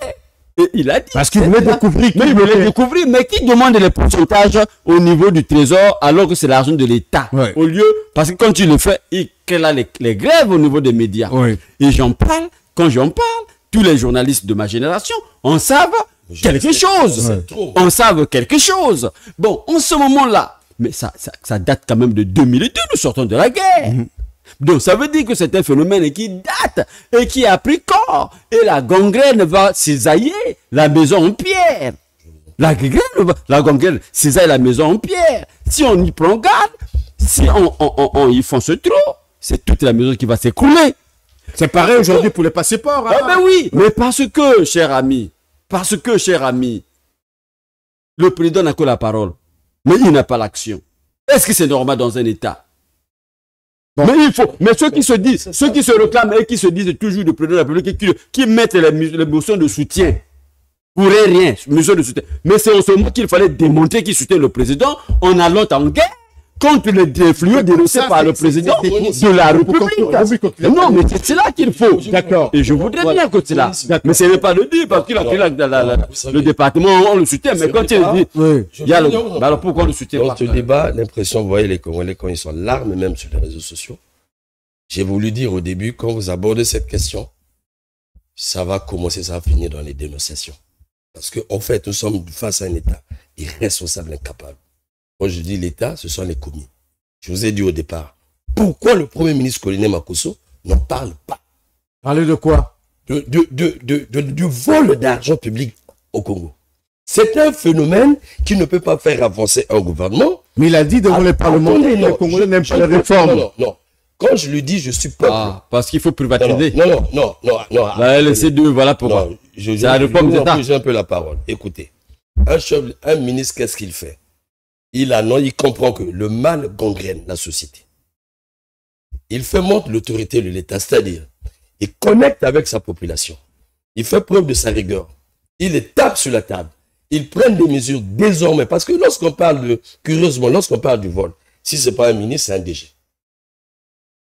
Et il a dit. Parce qu'il voulait découvrir. Mais il voulait découvrir. Mais qui demande les pourcentages au niveau du trésor alors que c'est l'argent de l'État? Au lieu, parce que quand il le fait, il crée là les grèves au niveau des médias. Et j'en parle, quand j'en parle, tous les journalistes de ma génération en savent quelque chose. On savent quelque chose. Bon, en ce moment-là, mais ça date quand même de 2002, nous sortons de la guerre. Donc, ça veut dire que c'est un phénomène qui date et qui a pris corps. Et la gangrène va cisailler la maison en pierre. La gangrène cisaille la maison en pierre. Si on y prend garde, si on y fonce trop, c'est toute la maison qui va s'écrouler. C'est pareil aujourd'hui pour les passeports. Ah ben oui, mais parce que, cher ami, le président n'a que la parole, mais il n'a pas l'action. Est-ce que c'est normal dans un État? Mais il faut, mais ceux qui se réclament et qui se disent toujours le président de la République, qui mettent les motions de soutien, pour rien, motions de soutien. Mais c'est en ce moment qu'il fallait démontrer qu'ils soutiennent le président en allant en guerre contre les fléaux dénoncés par le président de la République. Non, mais c'est là qu'il faut. D'accord. Et je voudrais bien que c'est là. Mais ce n'est pas le dire, parce qu'il a pris le département, on le soutient. Mais quand il dit, alors pourquoi on le soutient pas? Dans ce débat, l'impression, vous voyez les Congolais, quand ils sont larmes, même sur les réseaux sociaux. J'ai voulu dire au début, quand vous abordez cette question, ça va commencer, ça va finir dans les dénonciations. Parce qu'en fait, nous sommes face à un État irresponsable, incapable. Quand je dis l'État, ce sont les commis. Je vous ai dit au départ, pourquoi le Premier ministre Colonel Makosso n'en parle pas? Parler de quoi? Du vol d'argent public au Congo. C'est un phénomène qui ne peut pas faire avancer un gouvernement. Mais il a dit devant les parlementaires que les Congolais n'aiment pas les réformes. Non. Quand je lui dis, je suis peuple. Ah, parce qu'il faut privatiser. Non. Laissez deux, voilà pourquoi. J'ai un peu la parole. Écoutez, un ministre, qu'est-ce qu'il fait? Il comprend que le mal gangrène la société. Il fait montre l'autorité de l'État, c'est-à-dire, il connecte avec sa population. Il fait preuve de sa rigueur. Il les tape sur la table. Il prend des mesures désormais. Parce que curieusement, lorsqu'on parle du vol, si ce n'est pas un ministre, c'est un DG.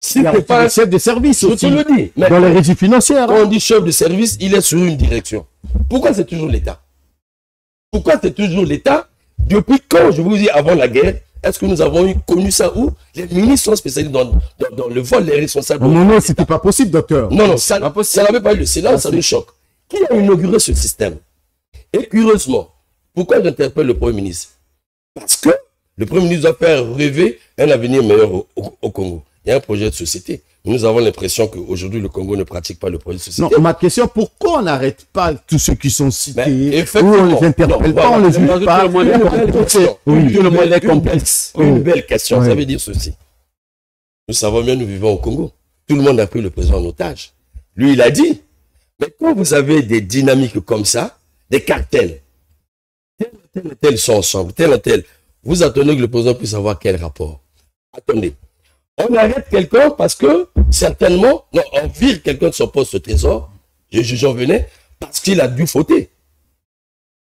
Si il pas un chef de service je aussi, te le dis. Mais dans les régies financières. Quand on dit chef de service, il est sur une direction. Pourquoi c'est toujours l'État? Depuis quand, je vous dis, avant la guerre, est-ce que nous avons connu ça où les ministres sont spécialisés dans le vol, les responsables? Non, c'était pas possible, docteur. Non, ça n'avait pas eu le silence, ça nous choque. Qui a inauguré ce système? Et curieusement, pourquoi j'interpelle le Premier ministre? Parce que le Premier ministre doit faire rêver un avenir meilleur au Congo. Il y a un projet de société. Nous avons l'impression qu'aujourd'hui, le Congo ne pratique pas le projet de société. Non, ma question, pourquoi on n'arrête pas tous ceux qui sont cités? Ou on les interpelle pas, on les juge pas? Une belle question, ça veut dire ceci. Nous savons bien, nous vivons au Congo. Tout le monde a pris le président en otage. Lui, il a dit, mais quand vous avez des dynamiques comme ça, des cartels, tel sont ensemble, tel, vous attendez que le président puisse avoir quel rapport? Attendez. On arrête quelqu'un parce que, certainement, non, on vire quelqu'un de son poste au trésor, j'en venais, parce qu'il a dû fauter.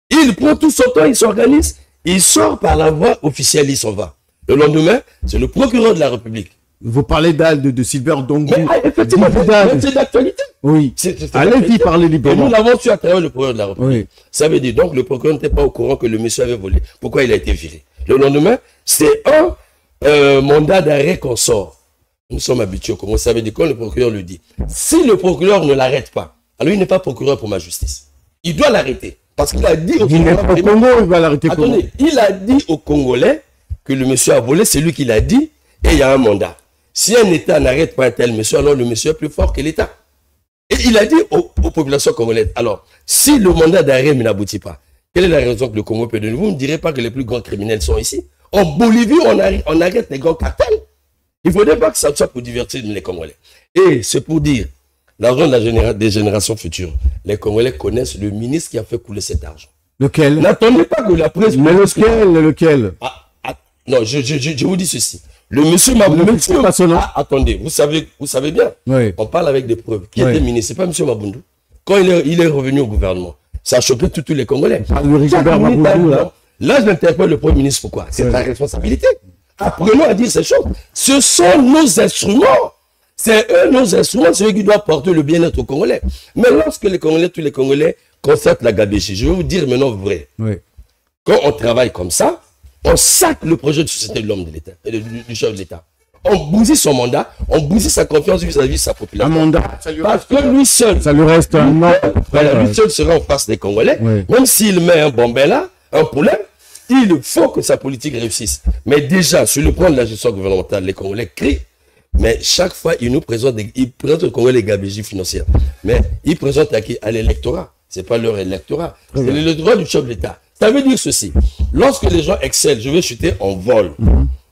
Il prend tout son temps, il s'organise, il sort par la voie officielle, il s'en va. Le lendemain, c'est le procureur de la République. Vous parlez de Sylvain Dongou. Mais effectivement, c'est d'actualité. Oui. Allez-y, parlez librement. Et nous l'avons su à travers le procureur de la République. Oui. Ça veut dire donc le procureur n'était pas au courant que le monsieur avait volé. Pourquoi il a été viré? Le lendemain, c'est un mandat d'arrêt qu'on sort. Nous sommes habitués au Congo. Ça veut dire quand le procureur le dit. Si le procureur ne l'arrête pas, alors il n'est pas procureur pour ma justice. Il doit l'arrêter. Parce qu'il a dit au Congo, il va l'arrêter. Attendez, il a dit aux Congolais que le monsieur a volé, c'est lui qui l'a dit, et il y a un mandat. Si un État n'arrête pas un tel monsieur, alors le monsieur est plus fort que l'État. Et il a dit aux populations congolaises, alors, si le mandat d'arrêt n'aboutit pas, quelle est la raison que le Congo peut donner? Vous ne me direz pas que les plus grands criminels sont ici. En Bolivie, on arrête les grands cartels. Il ne faudrait pas que ça soit pour divertir les Congolais. Et c'est pour dire, l'argent des générations futures, les Congolais connaissent le ministre qui a fait couler cet argent. Lequel? N'attendez pas que la presse... Mais lequel? Non, je vous dis ceci. Le monsieur Mabundu... attendez, vous savez bien. Oui. On parle avec des preuves. Qui était ministre? C'est pas monsieur Mabundu. Quand il est revenu au gouvernement, ça a choqué tous les Congolais. Là, je m'interpelle le Premier ministre. Pourquoi? C'est ta responsabilité. Apprenons à dire ces choses. Ce sont nos instruments. C'est eux nos instruments. C'est eux qui doivent porter le bien-être aux Congolais. Mais lorsque tous les Congolais constatent la gabégie, je vais vous dire maintenant vrai. Oui. Quand on travaille comme ça, on sac le projet de société de l'homme de l'État, du chef de l'État. On bousille son mandat, on bousille sa confiance vis-à-vis de sa population. Un mandat, parce que lui seul, ça lui reste un an. Lui seul sera en face des Congolais. Oui. Même s'il met un bombin là, un poulet, il faut que sa politique réussisse. Mais déjà, sur le plan de la gestion gouvernementale, les Congolais crient. Mais chaque fois, ils nous présentent, au Congolais les gabégies financières. Mais ils présentent à qui? À l'électorat. C'est pas leur électorat. C'est l'électorat du chef de l'État. Ça veut dire ceci. Lorsque les gens excellent, je vais chuter en vol.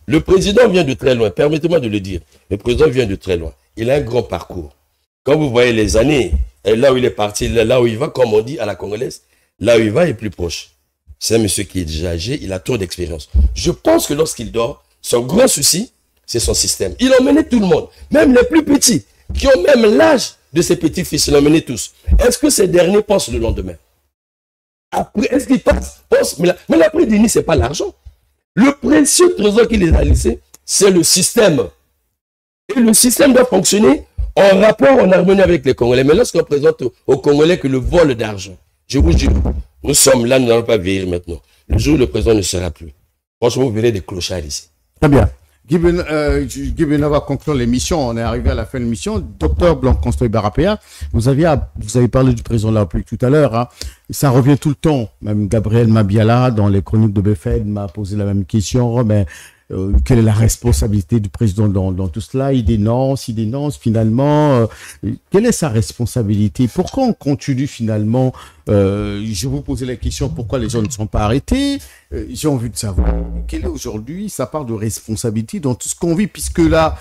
Le président vient de très loin. Permettez-moi de le dire. Le président vient de très loin. Il a un grand parcours. Quand vous voyez les années, et là où il est parti, là où il va, comme on dit à la congolaise, là où il va est plus proche. C'est un monsieur qui est déjà âgé, il a trop d'expérience. Je pense que lorsqu'il dort, son grand souci, c'est son système. Il emmenait tout le monde, même les plus petits, qui ont même l'âge de ses petits-fils, il emmenait tous. Est-ce que ces derniers pensent le lendemain? Après, est-ce qu'ils pensent? Mais l'après Denis, ce n'est pas l'argent. Le précieux trésor qu'il les a laissé, c'est le système. Et le système doit fonctionner en rapport, en harmonie avec les Congolais. Mais lorsqu'on présente aux Congolais que le vol d'argent, je vous jure, nous sommes là, nous n'allons pas vieillir maintenant. Le jour où le président ne sera plus, franchement, vous verrez des clochards ici. Très bien. Guy Benoît va conclure l'émission. On est arrivé à la fin de l'émission. Docteur Blanc-Constant Barapéa, vous avez parlé du président de la République tout à l'heure. Hein. Ça revient tout le temps. Même Gabriel Mabiala, dans les chroniques de BFM, m'a posé la même question. Mais quelle est la responsabilité du président dans tout cela? Il dénonce finalement. Quelle est sa responsabilité? Pourquoi on continue finalement? Je vous posais la question, pourquoi les gens ne sont pas arrêtés? J'ai envie de savoir quelle est aujourd'hui sa part de responsabilité dans tout ce qu'on vit, puisque là,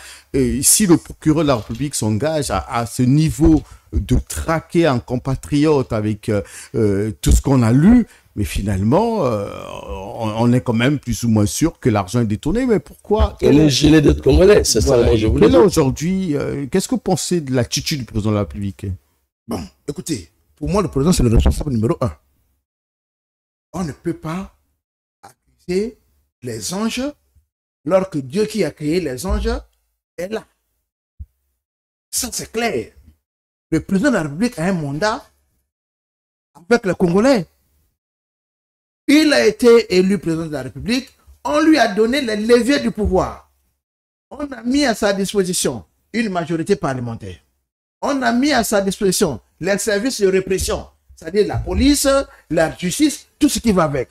si le procureur de la République s'engage à ce niveau de traquer un compatriote avec tout ce qu'on a lu, mais finalement, on est quand même plus ou moins sûr que l'argent est détourné. Mais pourquoi? On est gêné d'être congolais, c'est ça. Je voulais dire. Aujourd'hui, qu'est-ce que vous pensez de l'attitude du président de la République? Bon, écoutez, pour moi, le président, c'est le responsable numéro 1. On ne peut pas accuser les anges alors que Dieu qui a créé les anges est là. Ça, c'est clair. Le président de la République a un mandat avec les Congolais. Il a été élu président de la République. On lui a donné les leviers du pouvoir. On a mis à sa disposition une majorité parlementaire. On a mis à sa disposition les services de répression, c'est-à-dire la police, la justice, tout ce qui va avec.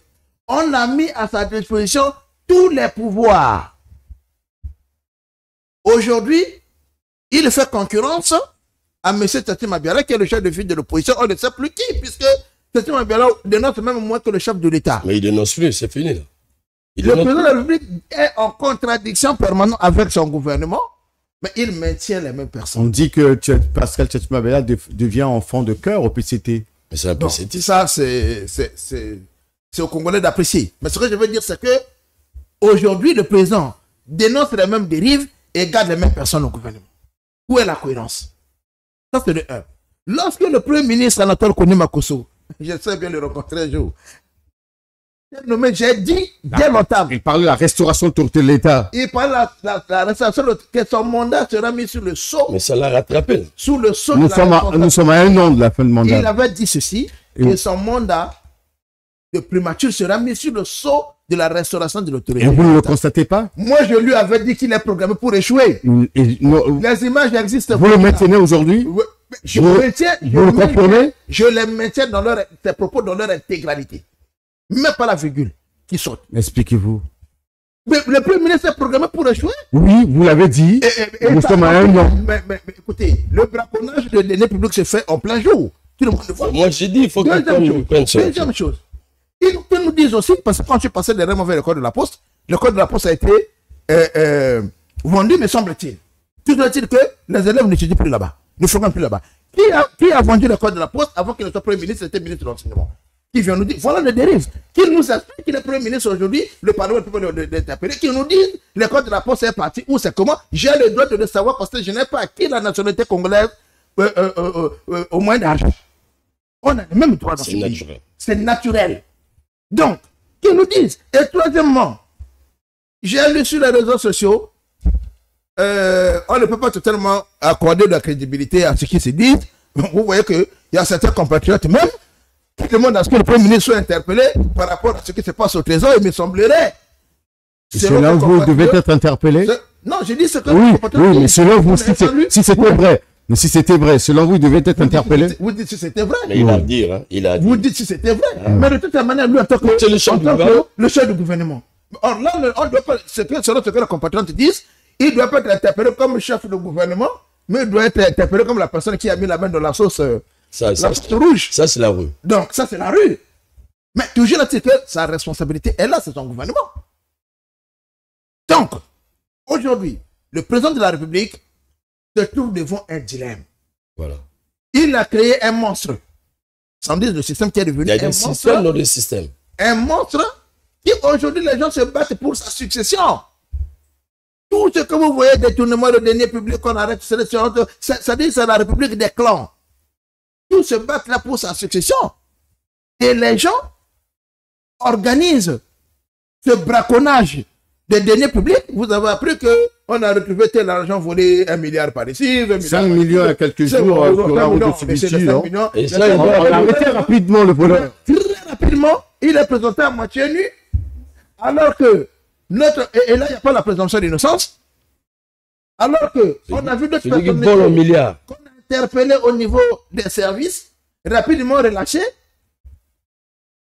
On a mis à sa disposition tous les pouvoirs. Aujourd'hui, il fait concurrence à M. Tati Mabiala, qui est le chef de file de l'opposition. On ne sait plus qui, puisque Tati Mabiala dénonce même moins que le chef de l'État. Mais il dénonce plus, c'est fini là. Le président de la République est en contradiction permanente avec son gouvernement, mais il maintient les mêmes personnes. On dit que Pascal Tati Mabiala devient enfant de cœur au PCT. Mais c'est un PCT. Ça, c'est aux Congolais d'apprécier. Mais ce que je veux dire, c'est que aujourd'hui, le président dénonce les mêmes dérives et garde les mêmes personnes au gouvernement. Où est la cohérence? Ça, c'est le 1. Lorsque le Premier ministre Anatole Konima Kosso, je sais bien le rencontrer un jour, j'ai dit bien longtemps. Il parle de la restauration de l'État. Il parle de la restauration, que son mandat sera mis sur le sceau. Mais ça l'a rattrapé. Sous le sceau Nous sommes à 1 an de la fin de mandat. Il avait dit ceci, que son mandat de primature sera mis sur le sceau de la restauration de l'autorité. Et vous ne le constatez pas? Moi, je lui avais dit qu'il est programmé pour échouer. Les images existent. Vous le maintenez aujourd'hui? Je le maintiens. Je les maintiens dans ses propos dans leur intégralité. Même pas la virgule qui saute. Expliquez-vous. Mais le Premier ministre est programmé pour échouer. Oui, vous l'avez dit. Nous sommes à 1 an. Mais écoutez, le braconnage de deniers publics se fait en plein jour. Tout le monde le voit. Moi, j'ai dit, il faut que prenne ça. Deuxième chose. Ils nous disent aussi, parce que quand je suis passé dernièrement vers le code de la Poste a été vendu, me semble-t-il. Toujours est-il que les élèves n'étudient plus là-bas, ne font plus là-bas. Qui a vendu le code de la Poste avant qu'il ne soit Premier ministre, c'était ministre de l'Enseignement? Qui vient nous dire, voilà le dérive. Qui nous explique qu'il est Premier ministre aujourd'hui, le Parlement peut l'interpeller, qui nous dit, le code de la Poste est parti, où c'est comment? J'ai le droit de le savoir parce que je n'ai pas acquis la nationalité congolaise au moyen d'argent. On a le même droit dans ce pays. C'est naturel. Donc, qu'ils nous disent. Et troisièmement, j'ai lu sur les réseaux sociaux, on ne peut pas totalement accorder de la crédibilité à ce qui se dit. Vous voyez qu'il y a certains compatriotes même qui demandent à ce que le Premier ministre soit interpellé par rapport à ce qui se passe au Trésor. Il me semblerait. Selon vous, devez être interpellé? Non, j'ai dit ce que oui, mais selon vous, si c'était vrai. Mais si c'était vrai, selon vous, il devait être interpellé. Vous dites si c'était vrai. Mais il a dit, hein. Vous dites si c'était vrai. Mais de toute manière, lui, en tant que le chef du gouvernement. Or là, on doit pas, selon ce que les compatriotes disent, il ne doit pas être interpellé comme chef du gouvernement, mais il doit être interpellé comme la personne qui a mis la main dans la sauce, rouge. Ça, c'est la rue. Donc, ça, c'est la rue. Mais toujours là-dessus que sa responsabilité est là, c'est son gouvernement. Donc, aujourd'hui, le président de la République se trouve devant un dilemme. Voilà. Il a créé un monstre. Sans dire le système qui est devenu un monstre. Système dans le système. Un monstre qui aujourd'hui les gens se battent pour sa succession. Tout ce que vous voyez, détournement de deniers publics qu'on arrête, ça dit c'est la République des clans. Tous se battent là pour sa succession. Et les gens organisent ce braconnage de deniers publics. Vous avez appris qu'on a retrouvé tel argent volé, 1 milliard par ici, 5 millions à quelques jours sur la route de Subici. Et ça, on a arrêté rapidement le voleur. Très rapidement, il est présenté à moitié nu. Alors que et là, il n'y a pas la présomption d'innocence. Alors que on a vu d'autres personnes qu'on a interpellées au niveau des services, rapidement relâchées.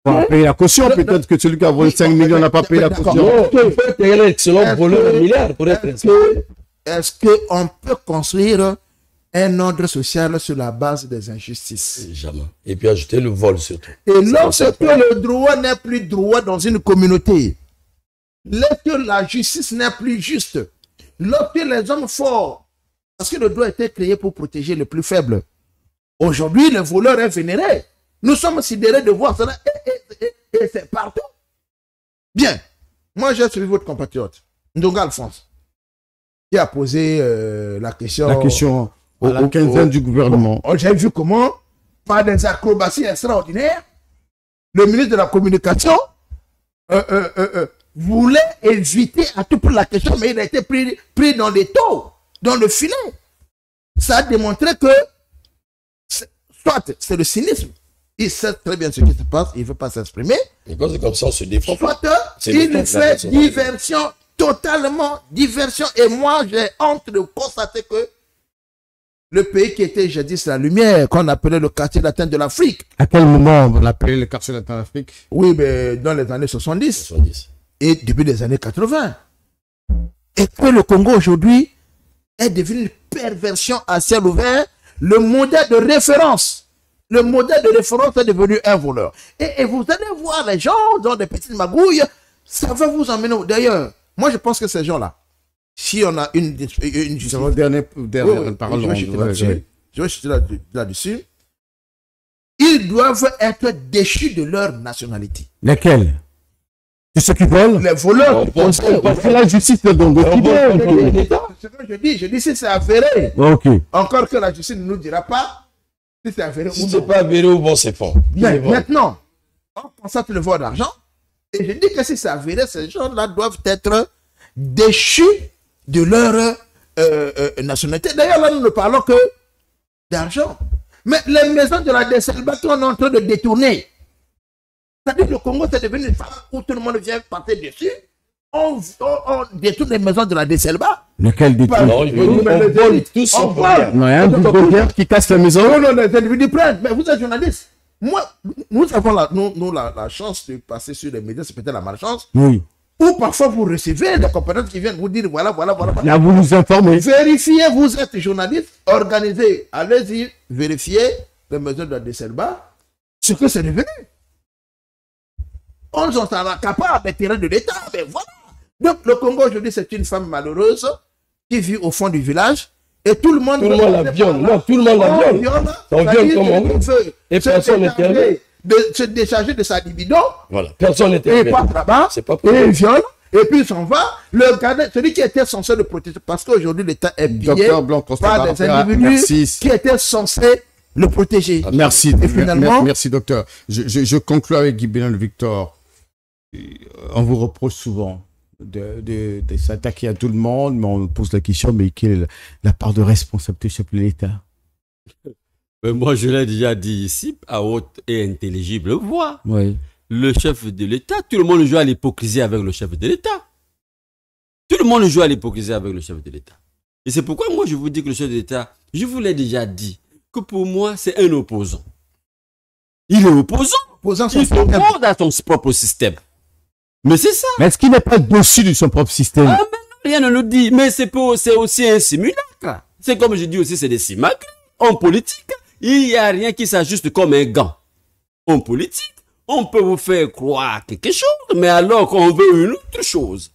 On va payer la caution, peut-être que celui qui a volé 5 millions n'a pas payé la caution. Non, il faut intégrer selon voler 1 milliard pour être Est-ce qu'on peut construire un ordre social sur la base des injustices? Jamais. Et puis ajouter le vol surtout. Et lorsque le droit n'est plus droit dans une communauté, lorsque la justice n'est plus juste, lorsque les hommes forts, parce que le droit a été créé pour protéger les plus faibles, aujourd'hui le voleur est vénéré. Nous sommes sidérés de voir cela et c'est partout. Bien. Moi, j'ai suivi votre compatriote, Ndonga Alphonse, qui a posé la question à la quinzaine du gouvernement. J'ai vu comment, par des acrobaties extraordinaires, le ministre de la Communication voulait éviter à tout prix la question, mais il a été pris dans les taux, dans le filet. Ça a démontré que, soit c'est le cynisme, il sait très bien ce qui se passe, il ne veut pas s'exprimer. Et quand c'est comme ça, on se défend. Soit il fait diversion, totalement diversion. Et moi, j'ai honte de constater que le pays qui était jadis la lumière, qu'on appelait le quartier latin de l'Afrique. À quel moment on l'appelait le quartier latin de l'Afrique? Oui, mais dans les années 70. Et début des années 80. Et que le Congo aujourd'hui est devenu une perversion à ciel ouvert. Le modèle de référence. Le modèle de référence est devenu un voleur. Et vous allez voir les gens dans des petites magouilles, ça va vous emmener. D'ailleurs, moi je pense que ces gens-là, si on a une c'est votre dernière parole. Je vais chuter là-dessus. Ils doivent être déchus de leur nationalité. Lesquels? C'est ceux qui volent? Les voleurs. Parce que la justice le donne. ce que je dis si c'est avéré. Ok. Encore que la justice ne nous dira pas si c'est avéré Si ou c'est non. pas avéré ou bon, c'est faux. Mais C'est bon. maintenant, on constate le vol d'argent. Et je dis que si c'est avéré, ces gens-là doivent être déchus de leur nationalité. D'ailleurs, là, nous ne parlons que d'argent. Mais les maisons de la DSLBA qu'on est en train de détourner, c'est-à-dire que le Congo, c'est devenu une femme où tout le monde vient passer dessus. On détourne les maisons de la DSLBA. Lequel des Par- Non, on vole tout On son vole. Non, il y a un bulldozer qui casse la maison. Non, non, les individus prennent. Mais vous êtes journaliste. Moi, nous avons la chance de passer sur les médias, c'est peut-être la malchance. Oui. Ou parfois vous recevez des compétences qui viennent vous dire voilà. Là, vous nous informez. Vérifiez, vous êtes journaliste, organisez, allez-y, vérifiez les mesures de la DSLBA, ce que c'est devenu. On s'en capable des terrains de l'État, mais voilà. Donc le Congo aujourd'hui c'est une femme malheureuse qui vit au fond du village et tout le monde la viole. Non, tout le monde la viole. On viole comme on veut. Et personne n'intervient. De se décharger de sa libido. Voilà. Personne Et n'intervient. il part là-bas, C'est pas et possible. il viole, et puis il s'en va. Le gardien, celui qui était censé le protéger, parce qu'aujourd'hui l'État est pillé Docteur Blanc, par des individus merci. qui étaient censés le protéger. Merci. Et finalement- Merci, docteur. Je conclue avec Guy Bénal Victor. On vous reproche souvent de s'attaquer à tout le monde, mais on pose la question, mais quelle est la part de responsabilité chef de l'État? Moi, je l'ai déjà dit ici, à haute et intelligible voix. Oui. Le chef de l'État, tout le monde joue à l'hypocrisie avec le chef de l'État. Tout le monde joue à l'hypocrisie avec le chef de l'État. Et c'est pourquoi moi, je vous dis que le chef de l'État, je vous l'ai déjà dit, que pour moi, c'est un opposant. Il est opposant. Posant son Il problème. s'oppose à ton propre système. Mais c'est ça. Mais est-ce qu'il n'est pas dessus de son propre système? Ah, mais rien ne nous dit. Mais c'est aussi un simulacre. C'est comme je dis aussi, c'est des simulacres. En politique, il n'y a rien qui s'ajuste comme un gant. En politique, on peut vous faire croire quelque chose, mais alors qu'on veut une autre chose.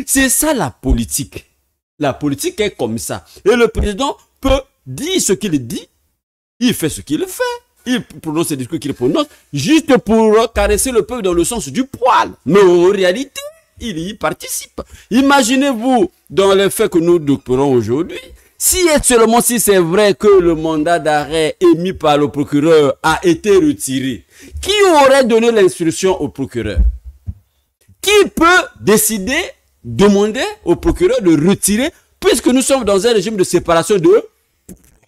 C'est ça la politique. La politique est comme ça. Et le président peut dire ce qu'il dit, il fait ce qu'il fait. Il prononce les discours qu'il prononce juste pour caresser le peuple dans le sens du poil. Mais en réalité, il y participe. Imaginez-vous dans les faits que nous déplorons aujourd'hui, si c'est vrai que le mandat d'arrêt émis par le procureur a été retiré, qui aurait donné l'instruction au procureur? Qui peut décider, demander au procureur de retirer, puisque nous sommes dans un régime de séparation de...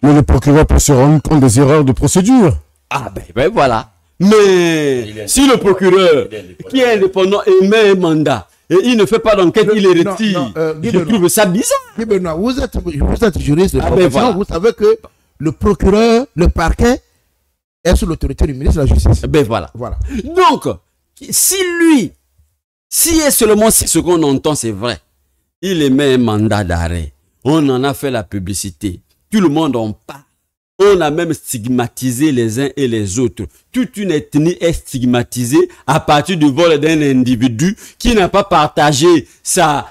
Mais le procureur peut se rendre compte des erreurs de procédure. Ah ben voilà. Mais si le procureur, qui est indépendant, émet un mandat, et il ne fait pas d'enquête, il les retire, Guy je Benoît. trouve ça bizarre. Guy Benoît, vous êtes juriste de Ah ben profession, voilà. vous savez que le procureur, le parquet est sous l'autorité du ministre de la Justice. Ben voilà. Voilà. Donc, si lui, si et seulement si ce qu'on entend c'est vrai, il émet un mandat d'arrêt, on en a fait la publicité, tout le monde en parle, on a même stigmatisé les uns et les autres. Toute une ethnie est stigmatisée à partir du vol d'un individu qui n'a pas partagé sa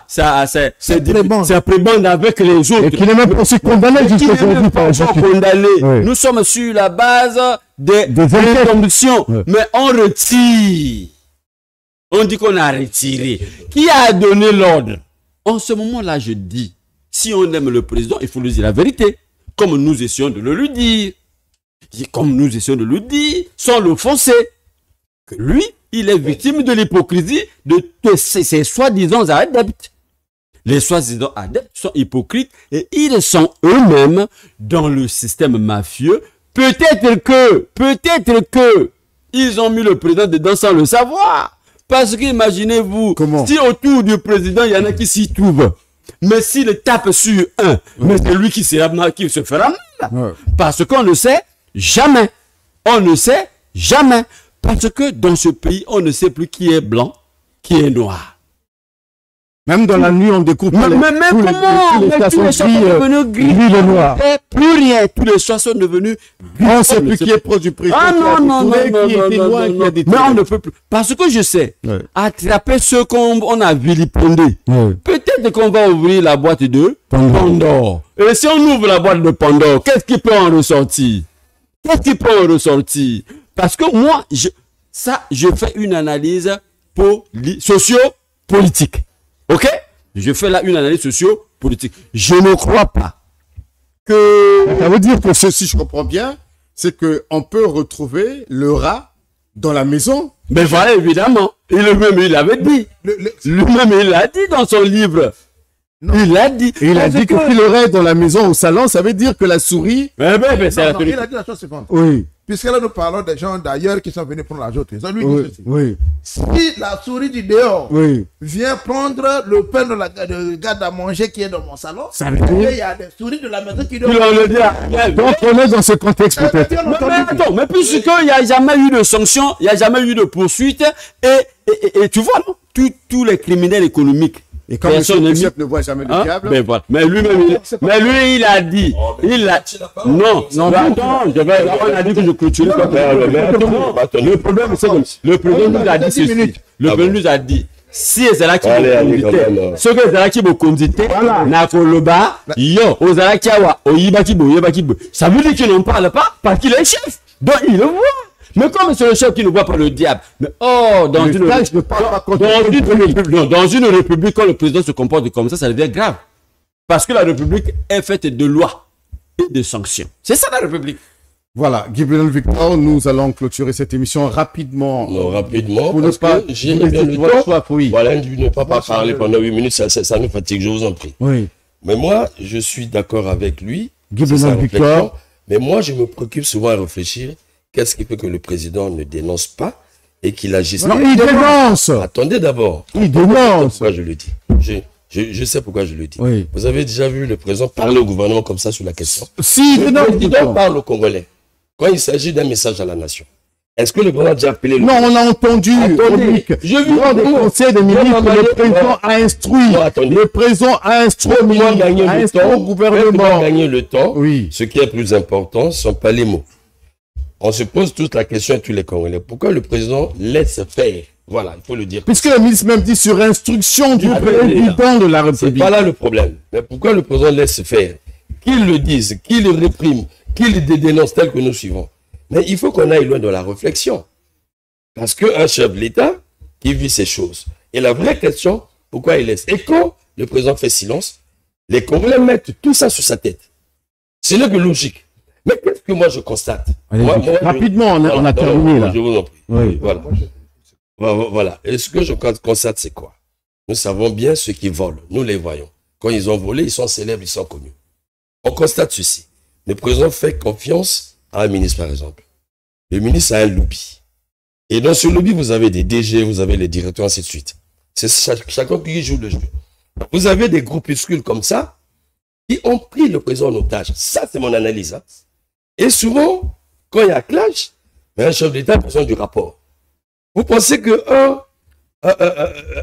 prébande avec les autres. Et qui n'est même pas aussi condamné Qui jusqu'à n'est même aujourd'hui pas par la encore justice. condamné. Oui. Nous sommes sur la base des enquêtes. convictions, Oui. mais on retire. On dit qu'on a retiré. Qui a donné l'ordre? En ce moment-là, je dis, si on aime le président, il faut lui dire la vérité. Comme nous essayons de le lui dire. Comme nous essayons de le dire, sans l'offenser. Que lui, il est victime de l'hypocrisie de ses soi-disant adeptes. Les soi-disant adeptes sont hypocrites et ils sont eux-mêmes dans le système mafieux. Peut-être que ils ont mis le président dedans sans le savoir. Parce qu'imaginez-vous, Comment? si autour du président, il y en a qui s'y trouvent. Mais s'il tape sur un, mais c'est lui qui se fera mal. Ouais. Parce qu'on ne sait jamais. On ne sait jamais. Parce que dans ce pays, on ne sait plus qui est blanc, qui est noir. Même dans la nuit, on découpe tous les Mais tous les stations sont gris, devenus gris. gris et noir. Plus rien. Tous les soirs sont devenus gris. On ne sait plus qui est proche du président. Ah qui a non, non, détourné, non, qui non, était non, loin, non, qui a non. détourné. Mais on ne peut plus. Parce que je sais, Ouais. attraper ceux qu'on a vilipendés. Ouais. Peut-être qu'on va ouvrir la boîte de Pandore. Pandore. Et si on ouvre la boîte de Pandore, qu'est-ce qui peut en ressortir? Qu'est-ce qui peut en ressortir? Parce que moi, je fais une analyse socio-politique. Ok? Je fais là une analyse politique. Je ne crois pas que... Ça veut dire que si je comprends bien, c'est qu'on peut retrouver le rat dans la maison. Mais voilà, évidemment. Lui-même, il avait dit. Lui-même, il l'a dit dans son livre. Non. Il l'a dit. Et il a dit que si le rat est dans la maison, au salon, ça veut dire que la souris... c'est la Non, il a dit la chose suivante. Oui, Puisque là, nous parlons des gens d'ailleurs qui sont venus prendre la autres. Ils ont lui dit oui, ceci. oui, Si la souris du dehors oui. vient prendre le pain de la garde à manger qui est dans mon salon, Ça veut dire- il y a des souris de la maison qui Il en le dit. Donc on est dans ce contexte peut-être. Mais attends, mais puisqu'il n'y a jamais eu de sanctions, il n'y a jamais eu de poursuite, et tu vois, non, tous les criminels économiques, Et comme personne M. n'est Bishop ne voit jamais le hein, diable, ben voilà. Mais lui-même, il a dit, non, mais attends, on a dit que je clôturais pas. Le problème, c'est que le président nous a dit ceci. Le président nous a dit, si ezalaki bokonzi soki ezalaki bokonzi te na koloba yo ozalaki awa oyibaki boye. Ça veut dire qu'il n'en parle pas parce qu'il est chef. Donc il le voit. Mais comme c'est le chef qui ne voit pas le diable. Mais dans une république, quand le président se comporte comme ça devient grave. Parce que la république est faite de lois et de sanctions. C'est ça la république. voilà, Guy Blenel Victor, nous allons clôturer cette émission rapidement. Non, rapidement, Pour ne parce pas que j'ai bien le votre temps. soif, oui. Voilà, ne pas parler pendant 8 minutes, ça nous fatigue, je vous en prie. Oui. Mais moi, je suis d'accord avec lui. Guy c'est sa Blenel Victor. réflexion. Mais moi, je me préoccupe souvent à réfléchir. Qu'est-ce qui fait que le président ne dénonce pas et qu'il agisse Non, pas? il dénonce. Attendez d'abord. Il dénonce. Pourquoi je le dis? Je sais pourquoi je le dis. Oui. Vous avez déjà vu le président parler au gouvernement comme ça sur la question? Si, il Le dénonce. président parle aux Congolais quand il s'agit d'un message à la nation. Est-ce que le président a déjà appelé le... Non, on a entendu, Attendez, Dominique, je vis lors des conseils des ministres, le président a instruit, Non, attendez. le président a instruit au Faites-moi gagner ministre, a le instruit au temps. gouvernement. Faites-moi gagner le temps. Oui. Ce qui est plus important, ce ne sont pas les mots. On se pose toute la question à tous les Congolais. Pourquoi le président laisse faire? Voilà, il faut le dire. Puisque le ministre même dit sur instruction du Attendez, président de la C'est République. pas là le problème. Mais pourquoi le président laisse faire? Qu'il le dise, qu'il le réprime, qu'il le dénonce tel que nous suivons. Mais il faut qu'on aille loin dans la réflexion. Parce qu'un chef de l'État qui vit ces choses. Et la vraie question, pourquoi il laisse? Et quand le président fait silence, les Congolais mettent tout ça sur sa tête. Ce n'est que logique. Mais qu'est-ce que moi je constate? Allez, rapidement, on a Voilà, terminé là. Je vous en prie. Oui. Voilà. Voilà. Et ce que je constate, c'est quoi? Nous savons bien ceux qui volent. Nous les voyons. Quand ils ont volé, ils sont célèbres, ils sont connus. On constate ceci. Le président fait confiance à un ministre, par exemple. Le ministre a un lobby. Et dans ce lobby, vous avez des DG, vous avez les directeurs, ainsi de suite. C'est chacun qui joue le jeu. Vous avez des groupuscules comme ça qui ont pris le président en otage. Ça, c'est mon analyse. Hein. Et souvent, quand il y a clash, un chef d'État a besoin du rapport. Vous pensez qu'un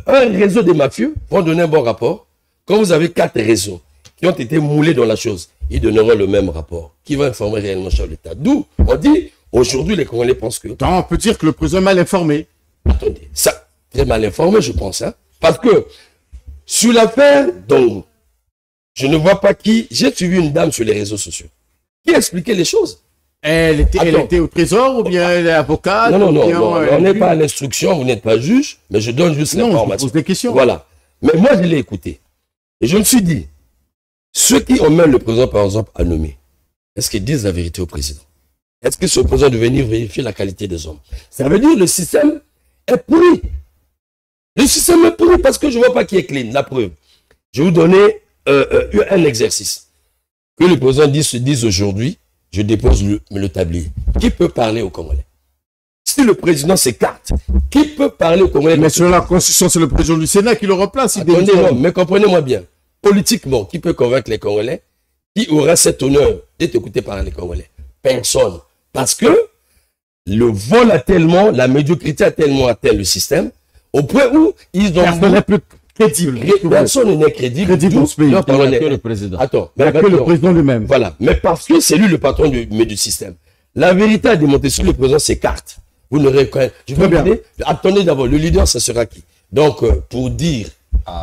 réseau de mafieux vont donner un bon rapport? Quand vous avez 4 réseaux qui ont été moulés dans la chose, ils donneront le même rapport. Qui va informer réellement le chef d'État? D'où on dit, aujourd'hui, les Congolais pensent que... On peut dire que le président est mal informé. Attendez, ça, très mal informé, je pense. Hein, parce que, sur l'affaire Dongo, je ne vois pas qui... J'ai suivi une dame sur les réseaux sociaux qui expliquait les choses. Elle était au trésor ou bien elle est avocate? Non, ou bien, on n'est pas à l'instruction, vous n'êtes pas juge, mais je donne juste Non, je l'information. pose des questions. Voilà. Mais moi, je l'ai écouté. Et je me suis dit, ceux qui emmènent le président, par exemple, à nommer, est-ce qu'ils disent la vérité au président? Est-ce que ce président de venir vérifier la qualité des hommes? Ça veut dire que le système est pourri. Le système est pourri parce que je ne vois pas qui est clean. La preuve. Je vais vous donner un exercice. Que le président se dise aujourd'hui, je dépose le tablier. Qui peut parler au Congolais? Si le président s'écarte, qui peut parler au Congolais? Mais selon la Constitution, c'est le président du Sénat qui le remplace. Attendez, non, mais comprenez-moi bien. Politiquement, qui peut convaincre les Congolais? Qui aura cet honneur d'être écouté par les Congolais? Personne. Parce que le vol a tellement, la médiocrité a tellement atteint le système, au point où ils ont... Personne n'est plus crédible. Personne n'est crédible. Crédible dans ce pays. Non, pardon, que le président. Attends, Il n'y a que le président lui-même. Voilà. Mais parce que c'est lui le patron du système. La vérité a démontré si le président s'écarte. Vous n'aurez qu'un... Je veux dire, attendez d'abord, le leader, ça sera qui? Donc, pour dire...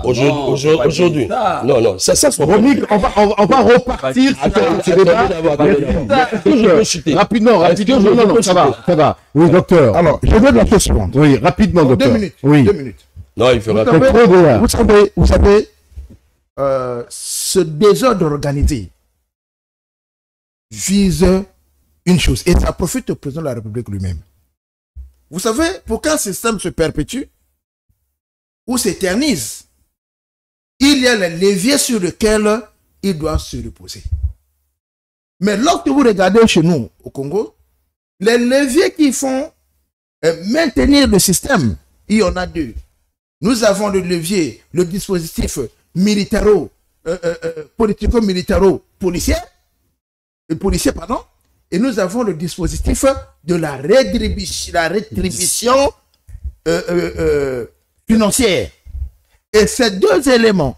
Aujourd'hui, non, ça se Romic, on va repartir sur ce débat. Est-ce que je peux chuter? Rapidement, non, ça va. Oui, docteur. Alors, je vais de la chose suivante. Oui, rapidement, docteur. 2 minutes. Oui. 2 minutes. Non, il fera C'est trop bien. Vous savez, ce désordre organisé vise une chose, et ça profite au président de la République lui-même. Vous savez, pour qu'un système se perpétue ou s'éternise, il y a les leviers sur lesquels il doit se reposer. Mais lorsque vous regardez chez nous, au Congo, les leviers qui font maintenir le système, il y en a deux. Nous avons le levier, le dispositif politico-militaro-policier, et nous avons le dispositif de la rétribution financière. Et ces deux éléments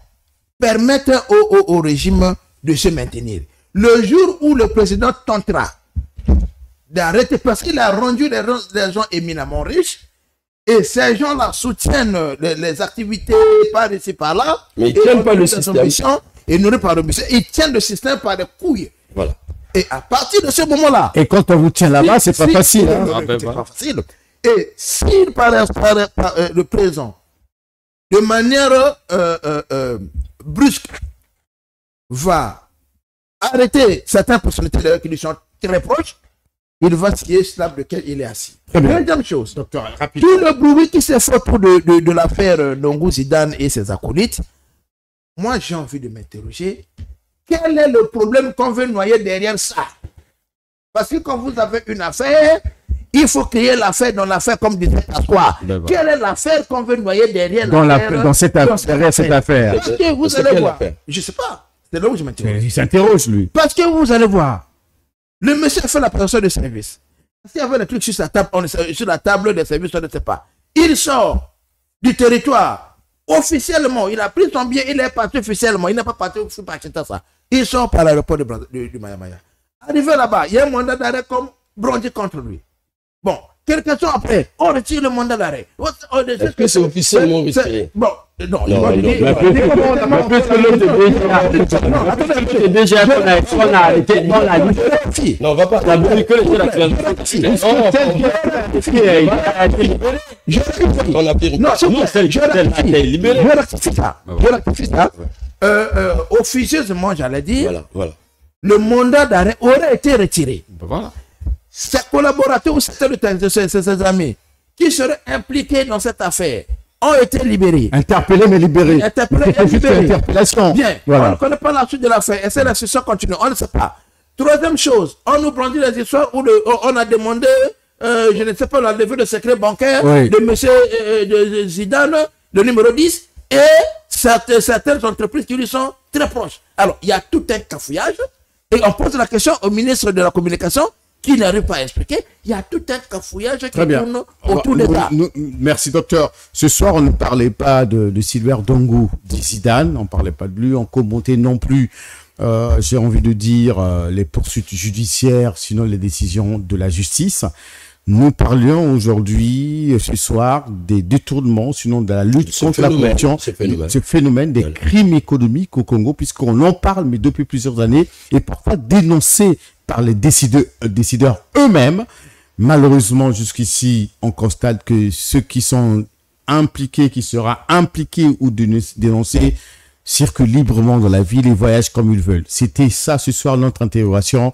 permettent au régime de se maintenir. Le jour où le président tentera d'arrêter, parce qu'il a rendu les gens éminemment riches, et ces gens-là soutiennent les activités par ici, par là, mais ils ne tiennent pas le système. Ils tiennent le système par les couilles. Voilà. Et à partir de ce moment-là... Et quand on vous tient là-bas, c'est pas facile. C'est pas facile. Et s'il par le présent, de manière brusque, va arrêter certaines personnalités qui lui sont très proches, il va scier sur lequel il est assis. Deuxième chose, Docteur, tout le bruit qui s'est fait autour de l'affaire Ndongo Zidane et ses acolytes, moi j'ai envie de m'interroger, quel est le problème qu'on veut noyer derrière ça? Parce que quand vous avez une affaire, il faut créer l'affaire dans l'affaire, comme disait Pasqua. Quelle est l'affaire qu'on veut noyer derrière l'affaire? Dans cette affaire. Parce que vous allez voir. Je ne sais pas. C'est là où je m'interroge. Il s'interroge, lui. Parce que vous allez voir. Le monsieur a fait la prestation de service. S'il y avait le truc sur la table des services, on ne sait pas. Il sort du territoire officiellement. Il a pris son billet, il est parti officiellement. Il n'est pas parti par ça. Il sort par l'aéroport du Mayamaya. Arrivé là-bas, il y a un mandat d'arrêt comme brandi contre lui. Bon, quelques temps après, on retire le mandat d'arrêt. Est-ce que c'est officiellement retiré? Bon, non. Déjà, on a arrêté, on a dit. Non, on va pas. La brûlure que on a pris. Non, je rectifie ça. Officieusement, j'allais dire, voilà. Le mandat d'arrêt aurait été retiré. Voilà. Ses collaborateurs ou ses amis qui seraient impliqués dans cette affaire ont été libérés. Interpellés mais libérés. Interpellation. Bien. Voilà. On ne connaît pas la suite de l'affaire. Et c'est la situation continue. On ne sait pas. Troisième chose, on nous brandit les histoires où on a demandé, je ne sais pas, la levée de secret bancaire de M. Zidane, le numéro 10, et certaines entreprises qui lui sont très proches. Alors, il y a tout un cafouillage. Et on pose la question au ministre de la Communication qui n'arrive pas à expliquer. Il y a tout un cafouillage qui tourne autour de ça. Merci, docteur. Ce soir, on ne parlait pas de Sylvain Ndongo Zidane. On ne parlait pas de lui. On commentait non plus, j'ai envie de dire, les poursuites judiciaires, sinon les décisions de la justice. Nous parlions aujourd'hui, ce soir, des détournements, sinon de la lutte contre la corruption, ce phénomène des crimes économiques au Congo, puisqu'on en parle, mais depuis plusieurs années, et parfois dénoncé par les décideurs eux-mêmes. Malheureusement, jusqu'ici, on constate que ceux qui sont impliqués, qui seront impliqués ou dénoncés, circulent librement dans la ville et voyagent comme ils veulent. C'était ça ce soir notre interrogation.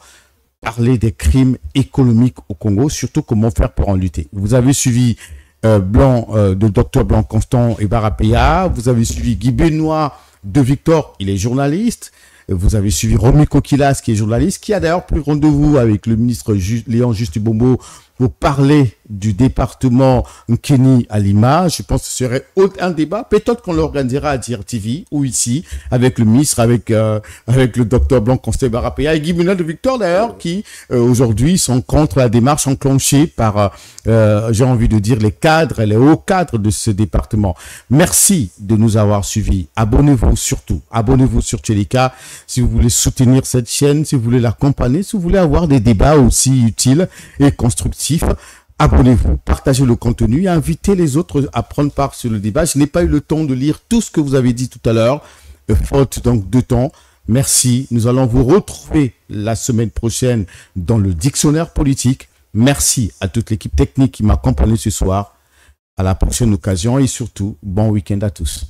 Parler des crimes économiques au Congo, surtout comment faire pour en lutter. Vous avez suivi de Dr Blanc Constant et Barapeya, vous avez suivi Guy Benoît de Victor, il est journaliste, vous avez suivi Romy Kokilas qui est journaliste, qui a d'ailleurs pris rendez-vous avec le ministre Léon Juste-Bombo pour parler du département Nkeni à Lima. Je pense que ce serait un débat. Peut-être qu'on l'organisera à DIR-TV ou ici, avec le ministre, avec le docteur Blanc Constant Barapeya et Guy Benoît de Victor d'ailleurs, qui aujourd'hui sont contre la démarche enclenchée par, j'ai envie de dire, les cadres et les hauts cadres de ce département. Merci de nous avoir suivis. Abonnez-vous surtout. Abonnez-vous sur Tchelika si vous voulez soutenir cette chaîne, si vous voulez l'accompagner, si vous voulez avoir des débats aussi utiles et constructifs. Abonnez-vous, partagez le contenu et invitez les autres à prendre part sur le débat. Je n'ai pas eu le temps de lire tout ce que vous avez dit tout à l'heure, faute donc de temps. Merci. Nous allons vous retrouver la semaine prochaine dans le dictionnaire politique. Merci à toute l'équipe technique qui m'a accompagné ce soir. À la prochaine occasion et surtout, bon week-end à tous.